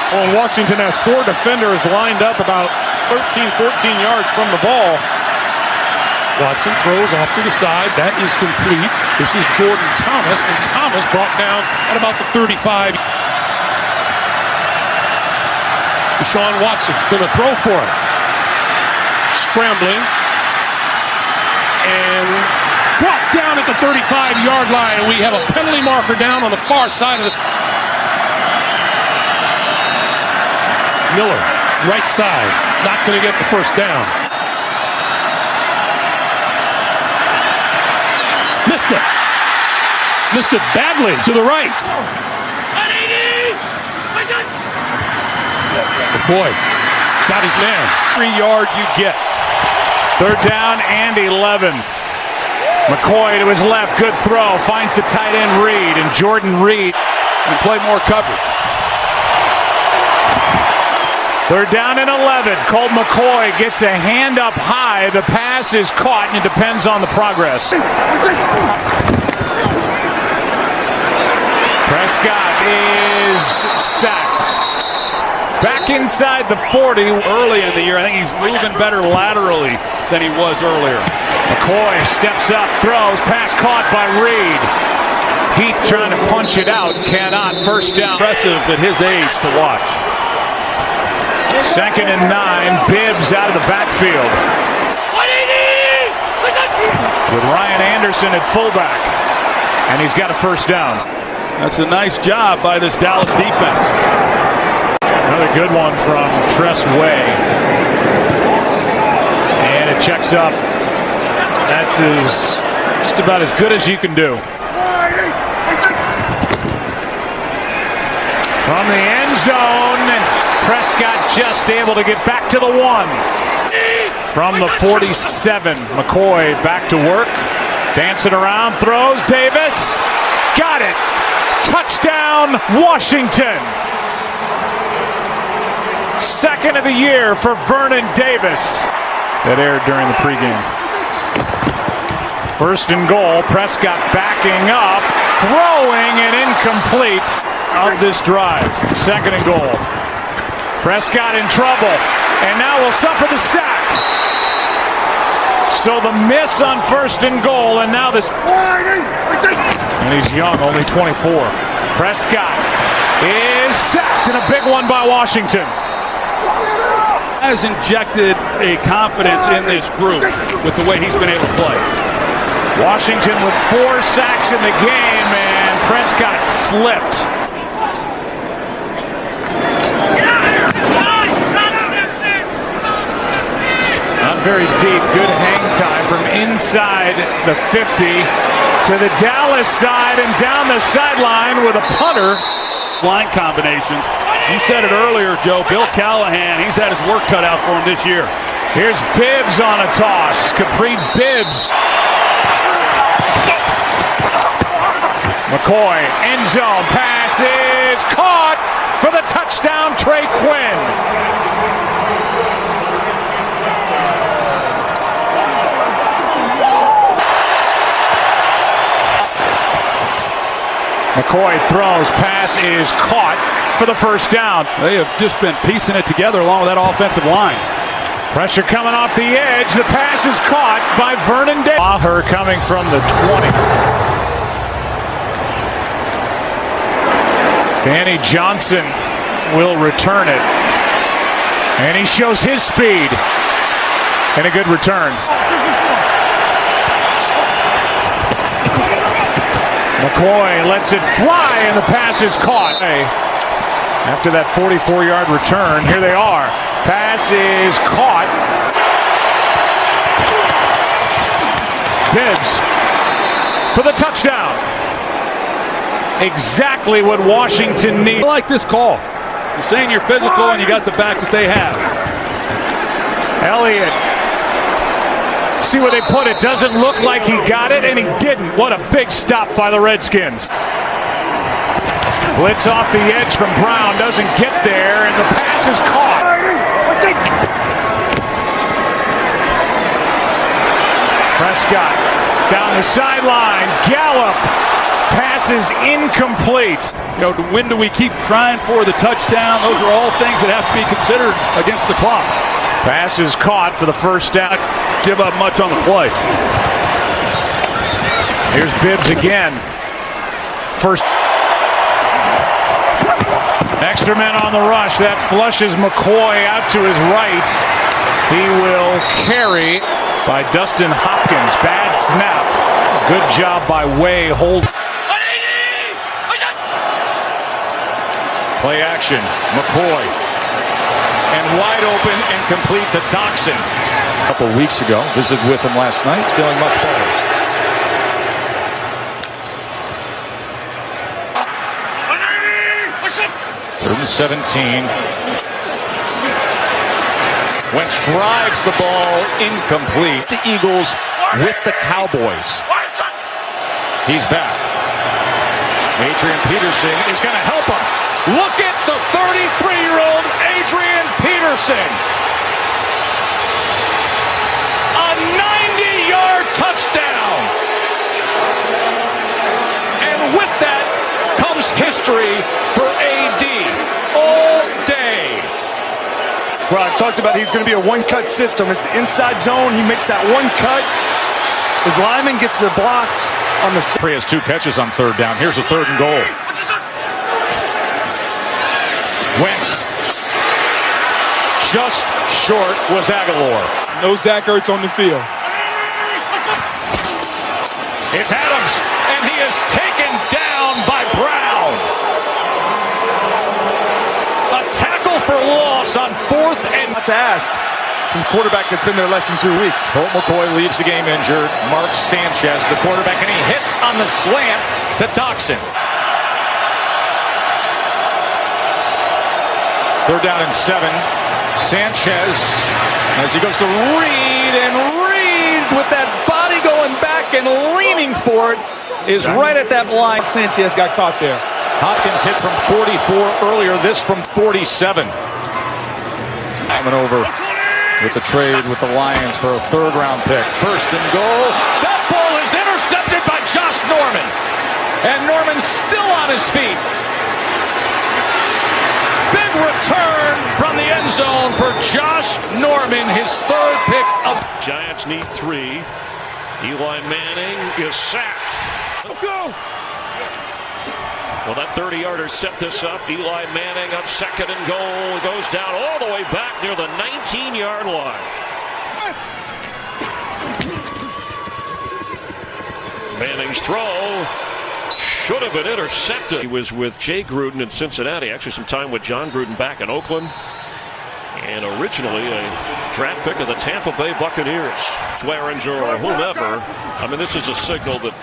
Well, Washington has 4 defenders lined up about 13, 14 yards from the ball. Watson throws off to the side. That is complete. This is Jordan Thomas, and Thomas brought down at about the 35. Deshaun Watson going to throw for it. Scrambling. And brought down at the 35-yard line. And we have a penalty marker down on the far side of the Miller, right side, not going to get the first down. Missed it. Missed it badly to the right. McCoy got his man. 3-yard you get. 3rd down and 11. McCoy to his left, good throw. Finds the tight end Reed, and Jordan Reed can play more coverage. 3rd down and 11. Colt McCoy gets a hand up high. The pass is caught, and it depends on the progress. Prescott is sacked. Back inside the 40 early in the year. I think he's moving better laterally than he was earlier. McCoy steps up, throws, pass caught by Reed. Heath trying to punch it out, cannot. First down. Impressive at his age to watch. 2nd and 9, Bibbs out of the backfield. With Ryan Anderson at fullback. And he's got a first down. That's a nice job by this Dallas defense. Another good one from Tress Way. And it checks up. That's just about as good as you can do. From the end zone, Prescott just able to get back to the 1. From the 47, McCoy back to work. Dancing around, throws, Davis. Got it. Touchdown, Washington. 2nd of the year for Vernon Davis. That aired during the pregame. 1st and goal, Prescott backing up, throwing and incomplete of this drive. 2nd and goal. Prescott in trouble, and now will suffer the sack. So the miss on 1st and goal, and now this. And he's young, only 24. Prescott is sacked, and a big one by Washington. Has injected a confidence in this group with the way he's been able to play. Washington with 4 sacks in the game, and Prescott slipped. Not very deep. Good hang time from inside the 50. to the Dallas side and down the sideline with a punter. Line combinations. You said it earlier, Joe. Bill Callahan, he's had his work cut out for him this year. Here's Bibbs on a toss. Capri Bibbs. McCoy, end zone, pass is caught for the touchdown, Trey Quinn. McCoy throws, pass is caught for the first down. They have just been piecing it together along with that offensive line. Pressure coming off the edge. The pass is caught by Vernon Davis. Maher coming from the 20. Danny Johnson will return it. And he shows his speed. And a good return. McCoy lets it fly, and the pass is caught. After that 44-yard return, here they are. Pass is caught. Bibbs for the touchdown. Exactly what Washington needs. I like this call. You're saying you're physical and you got the back that they have. Elliott. See where they put it. Doesn't look like he got it, and he didn't. What a big stop by the Redskins. Blitz off the edge from Brown. Doesn't get there, and the pass is caught. Prescott down the sideline. Gallup. Pass is incomplete. You know, when do we keep trying for the touchdown? Those are all things that have to be considered against the clock. Pass is caught for the first down. Give up much on the play. Here's Bibbs again. First. Extra men on the rush. That flushes McCoy out to his right. He will carry by Dustin Hopkins. Bad snap. Good job by Way. Hold. Play action. McCoy. And wide open and complete to Doxson. A couple weeks ago. Visited with him last night. He's feeling much better. Third and 17. Wentz drives the ball incomplete. The Eagles with the Cowboys. He's back. Adrian Peterson is going to help him. Look at the 33-year-old Adrian Peterson. A 90-yard touchdown. And with that comes history for AD all day. Well, I talked about he's going to be a one-cut system. It's inside zone. He makes that one cut. His lineman gets the blocks on the... He has 2 catches on third down. Here's a 3rd and goal. Wentz. Just short was Aguilar. No Zach Ertz on the field. It's Adams, and he is taken down by Brown. A tackle for loss on 4th and... Not to ask. From the quarterback that's been there less than 2 weeks. Colt McCoy leaves the game injured. Mark Sanchez, the quarterback, and he hits on the slant to Doxson. 3rd down and 7. Sanchez, as he goes to Reed, and Reed with that body going back and leaning for it is right at that line. Sanchez got caught there. Hopkins hit from 44 earlier, this from 47. Coming over with the trade with the Lions for a 3rd round pick. 1st and goal. That ball is intercepted by Josh Norman. And Norman's still on his feet. Big return from the end zone for Josh Norman, his 3rd pick of... Giants need 3. Eli Manning is sacked. Go! Well, that 30-yarder set this up. Eli Manning on 2nd and goal. Goes down all the way back near the 19-yard line. Manning's throw should have been intercepted. He was with Jay Gruden in Cincinnati. Actually, some time with John Gruden back in Oakland. And originally a draft pick of the Tampa Bay Buccaneers. Swearinger or whomever. I mean, this is a signal that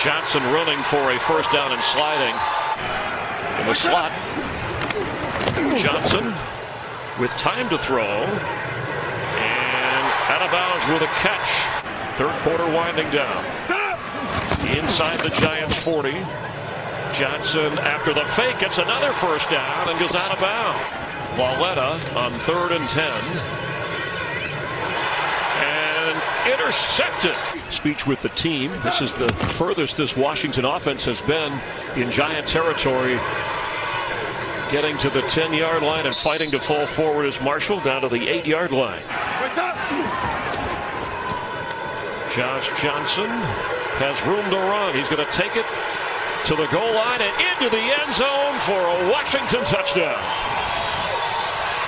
Johnson running for a first down and sliding in the slot. Johnson with time to throw and out of bounds with a catch. Third quarter winding down. Inside the Giants 40. Johnson after the fake gets another first down and goes out of bounds. Walletta on 3rd and 10. And intercepted. Speech with the team. This is the furthest this Washington offense has been in Giant territory. Getting to the 10-yard line and fighting to fall forward is Marshall down to the 8-yard line. What's up? Josh Johnson has room to run. He's going to take it to the goal line and into the end zone for a Washington touchdown.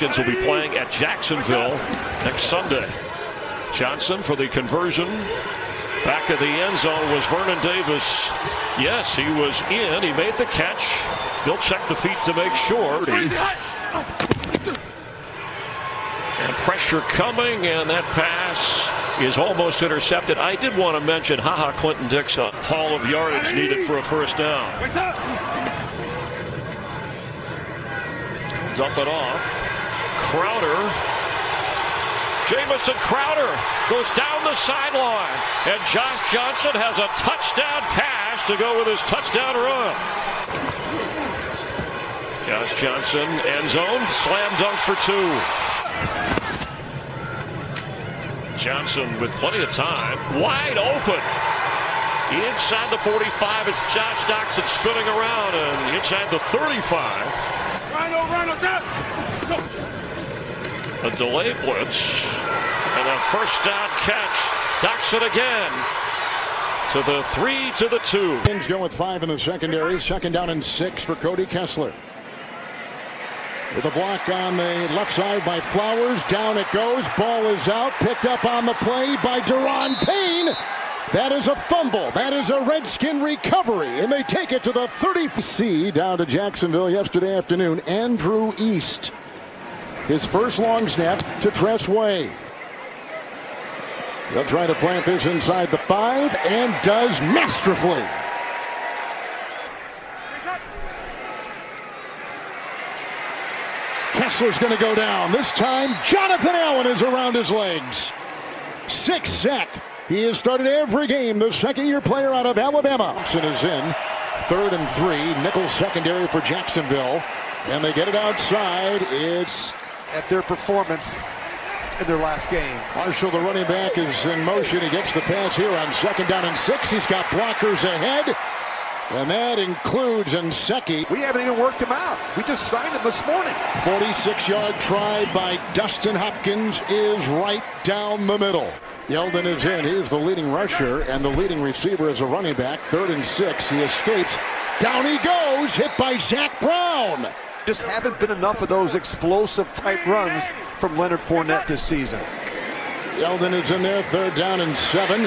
Redskins will be playing at Jacksonville next Sunday. Johnson for the conversion. Back of the end zone was Vernon Davis. Yes, he was in. He made the catch. They'll check the feet to make sure. And pressure coming, and that pass is almost intercepted. I did want to mention Clinton Dix, a haul of yardage needed for a first down. Dump it off. Crowder. Jamison Crowder goes down the sideline. And Josh Johnson has a touchdown pass to go with his touchdown run. Josh Johnson, end zone, slam dunk for 2. Johnson with plenty of time, wide open. Inside the 45 is Josh Doctson spinning around, and inside the 35. Rhino, set! A delay blitz, and a first down catch. Doctson again. To the 3 to the 2. Kings go with 5 in the secondary. 2nd down and 6 for Cody Kessler. With a block on the left side by Flowers. Down it goes. Ball is out. Picked up on the play by Deron Payne. That is a fumble. That is a Redskin recovery. And they take it to the 30. Down to Jacksonville yesterday afternoon. Andrew East. His first long snap to Tress Way. He'll try to plant this inside the 5 and does masterfully. Kessler's going to go down. This time, Jonathan Allen is around his legs. 6th sack. He has started every game. The second-year player out of Alabama. Thompson is in. 3rd and 3. Nickel secondary for Jacksonville. And they get it outside. It's at their performance in their last game. Marshall, the running back, is in motion. He gets the pass here on 2nd down and 6. He's got blockers ahead. And that includes Nseki. We haven't even worked him out. We just signed him this morning. 46-yard try by Dustin Hopkins is right down the middle. Yeldon is in. He's the leading rusher and the leading receiver as a running back. 3rd and 6. He escapes. Down he goes. Hit by Zach Brown. Just haven't been enough of those explosive type runs from Leonard Fournette this season. Yeldon is in there. 3rd down and 7.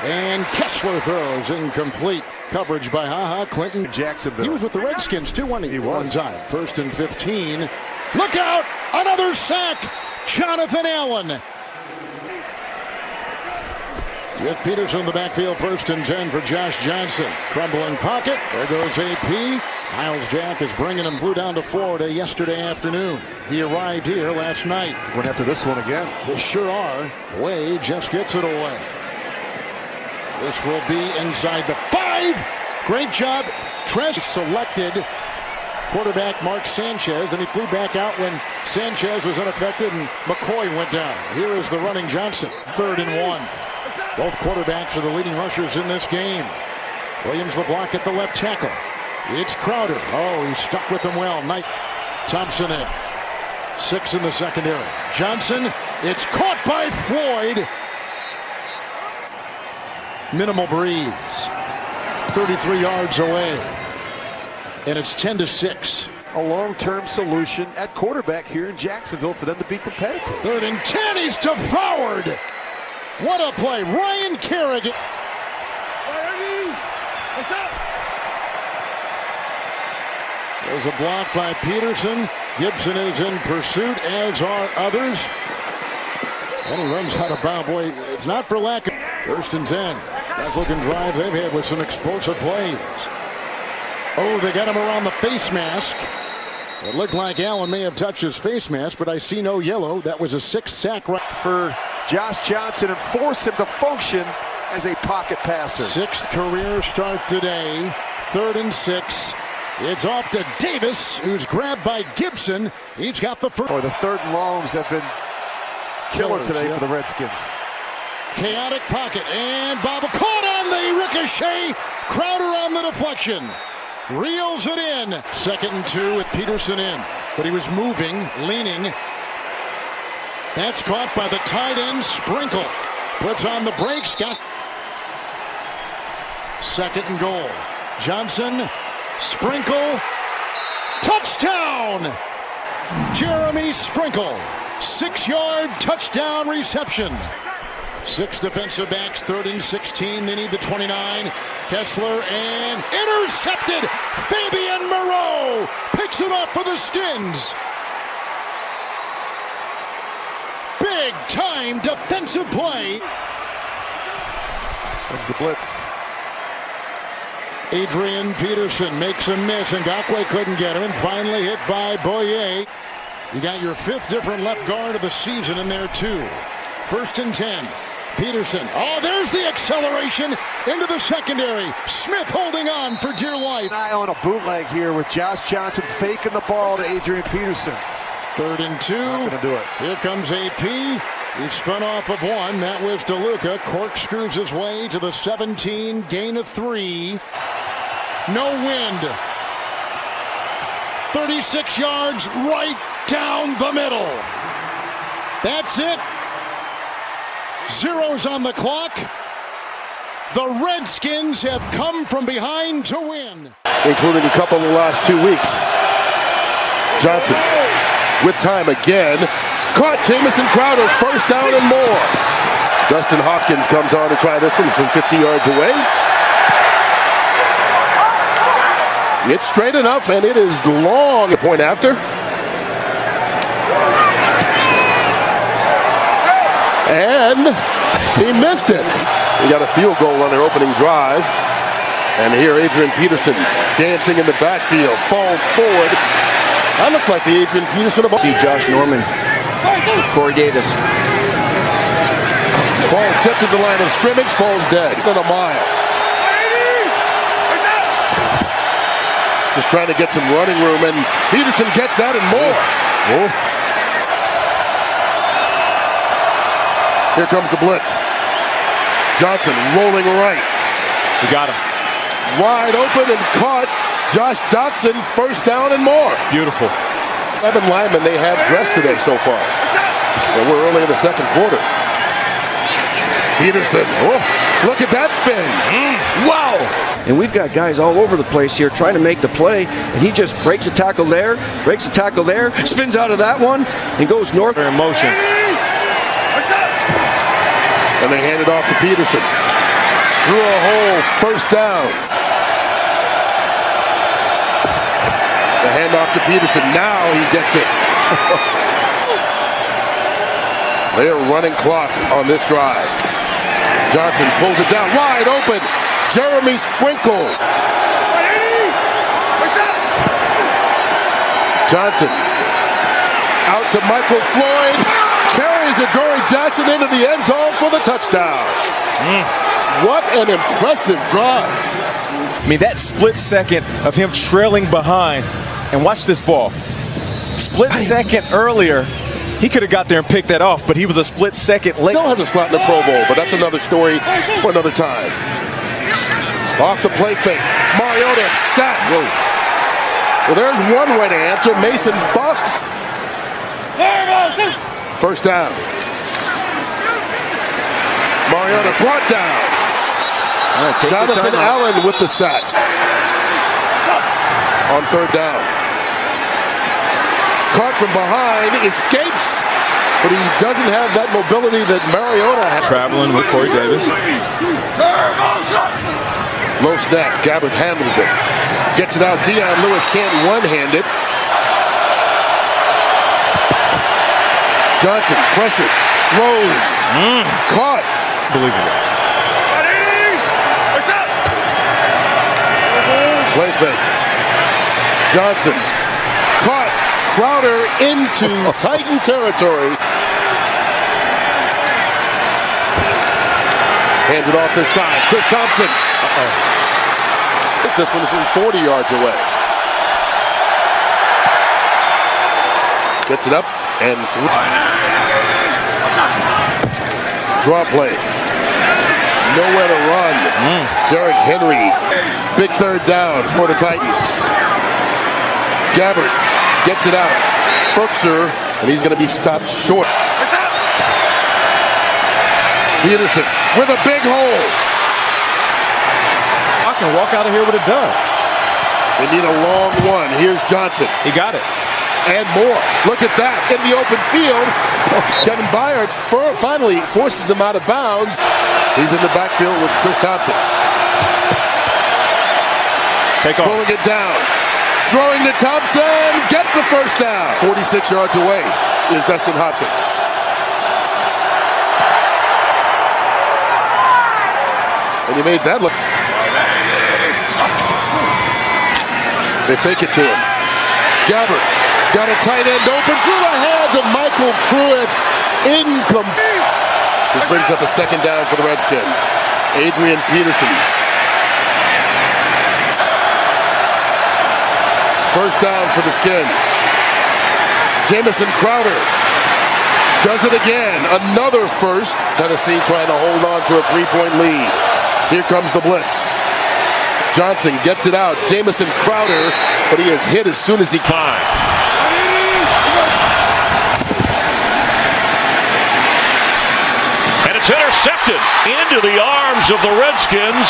And Kessler throws incomplete. Coverage by Clinton. Jacksonville. He was with the Redskins too, wasn't he? He was. One time. 1st and 15. Look out! Another sack! Jonathan Allen. With Peterson in the backfield, 1st and 10 for Josh Johnson. Crumbling pocket. There goes AP. Miles Jack is bringing him. Flew down to Florida yesterday afternoon. He arrived here last night. Went after this one again. They sure are. Wade just gets it away. This will be inside the 5. Great job. Tress selected quarterback Mark Sanchez. Then he flew back out when Sanchez was unaffected and McCoy went down. Here is the running Johnson. 3rd and 1. Both quarterbacks are the leading rushers in this game. Williams the block at the left tackle. It's Crowder. Oh, he stuck with him well. Knight Thompson in. 6 in the secondary. Johnson. It's caught by Floyd. Minimal breeze. 33 yards away. And it's 10-6. A long-term solution at quarterback here in Jacksonville for them to be competitive. 3rd and 10. He's devoured. What a play. Ryan Kerrigan. What's up? There's a block by Peterson. Gibson is in pursuit, as are others. And he runs out of bounds. Boy, it's not for lack of. 1st and 10. Nice looking drive they've had with some explosive plays. Oh, they got him around the face mask. It looked like Allen may have touched his face mask, but I see no yellow. That was a 6th sack for Josh Johnson and force him to function as a pocket passer. 6th career start today. 3rd and 6. It's off to Davis, who's grabbed by Gibson. He's got the first. Oh, the 3rd and longs have been killer today for the Redskins. Chaotic pocket, and Bob caught on the ricochet. Crowder on the deflection. Reels it in. 2nd and 2 with Peterson in. But he was moving, leaning. That's caught by the tight end, Sprinkle. Puts on the brakes. Got 2nd and goal. Johnson, Sprinkle. Touchdown! Jeremy Sprinkle. 6-yard touchdown reception. 6 defensive backs, 3rd and 16. They need the 29. Kessler and intercepted. Fabian Moreau picks it up for the Skins. Big time defensive play. Comes the blitz. Adrian Peterson makes a miss, and Ngakoue couldn't get him, and finally hit by Boyer. You got your 5th different left guard of the season in there too. 1st and 10. Peterson. Oh, there's the acceleration into the secondary. Smith holding on for dear life. Eye on a bootleg here with Josh Johnson faking the ball to Adrian Peterson. 3rd and 2. Not gonna do it. Here comes AP. He spun off of 1. That was DeLuca. Corkscrews his way to the 17. Gain of 3. No wind. 36 yards right down the middle. That's it. Zeros on the clock. The Redskins have come from behind to win. Including a couple in the last 2 weeks. Johnson with time again. Caught Jamison Crowder, 1st down and more. Dustin Hopkins comes on to try this one from 50 yards away. It's straight enough, and it is long. Point after. And he missed it. He got a field goal on their opening drive. And here Adrian Peterson dancing in the backfield. Falls forward. That looks like the Adrian Peterson of... See Josh Norman with Corey Davis. Ball tipped to the line of scrimmage. Falls dead. In a mile. Just trying to get some running room. And Peterson gets that and more. Oh. Here comes the blitz. Johnson rolling right. He got him. Wide open and caught. Josh Doctson, 1st down and more. Beautiful. 11 linemen they have dressed today so far. And we're early in the 2nd quarter. Peterson. Oh, look at that spin. Wow. And we've got guys all over the place here trying to make the play, and he just breaks a tackle there, spins out of that one, and goes north. In motion. And they hand it off to Peterson. Through a hole, 1st down. The handoff to Peterson. Now he gets it. They are running clock on this drive. Johnson pulls it down, wide open. Jeremy Sprinkle. Johnson out to Michael Floyd. Carries Adoree Jackson into the end zone for the touchdown. What an impressive drive. I mean, that split second of him trailing behind. And watch this ball. Split second earlier, he could have got there and picked that off, but he was a split second late. Still has a slot in the Pro Bowl, but that's another story for another time. Off the play fake. Mariota sacked. Well, there's one way to answer. Mason Foss. 1st down. Mariota brought down. Jonathan Allen with the sack. On 3rd down. Caught from behind, escapes, but he doesn't have that mobility that Mariota has. Traveling with Corey Davis. Low snap, Gabbert handles it. Gets it out, Dion Lewis can't one-hand it. Johnson, pressure, throws, caught. Unbelievable. Play fake. Johnson caught. Crowder into Titan territory. Hands it off this time. Chris Thompson. This one is from 40 yards away. Gets it up and through. Draw play. Nowhere to run. Derrick Henry. Big third down for the Titans. Gabbert gets it out. Fuchser, and he's going to be stopped short. Peterson with a big hole. I can walk out of here with a dub. They need a long one. Here's Johnson. He got it. And more. Look at that. In the open field. Kevin Byard finally forces him out of bounds. He's in the backfield with Chris Thompson. Take off. Pulling it down. Throwing to Thompson. Gets the first down. 46 yards away is Dustin Hopkins. And he made that look. They fake it to him. Gabbert got a tight end open through the hands of Michael Pruitt. Incomplete. This brings up a second down for the Redskins. Adrian Peterson. First down for the Skins. Jamison Crowder does it again. Another first. Tennessee trying to hold on to a 3-point lead. Here comes the blitz. Johnson gets it out. Jamison Crowder, but he is hit as soon as he can. And it's intercepted into the arms of the Redskins.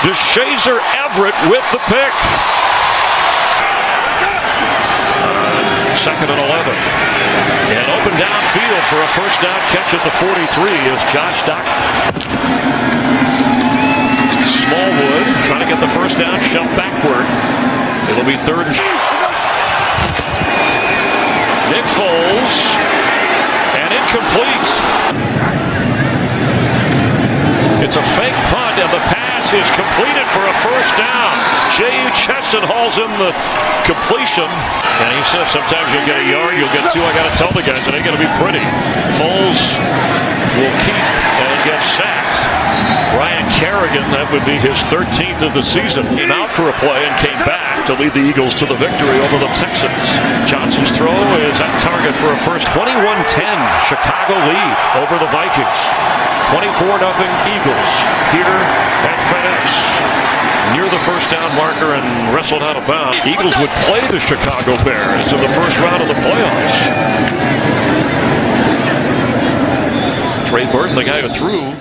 DeShazer Everett with the pick. Second and 11. And open downfield for a first down catch at the 43 is Josh Dock. Smallwood trying to get the first down, shoved backward. It'll be third and Nick Foles, and incomplete. It's a fake punt, and the pass is completed for a first down. J.U. Chesson hauls in the completion. And he says sometimes you'll get a yard, you'll get two. I got to tell the guys it ain't going to be pretty. Foles will keep and get sacked. Ryan Kerrigan, that would be his 13th of the season, came out for a play and came back to lead the Eagles to the victory over the Texans. Johnson's throw is at target for a first. 21-10, Chicago lead over the Vikings. 24-0 Eagles here at FedEx. Near the first down marker and wrestled out of bounds. Eagles would play the Chicago Bears in the first round of the playoffs. Trey Burton, the guy who threw.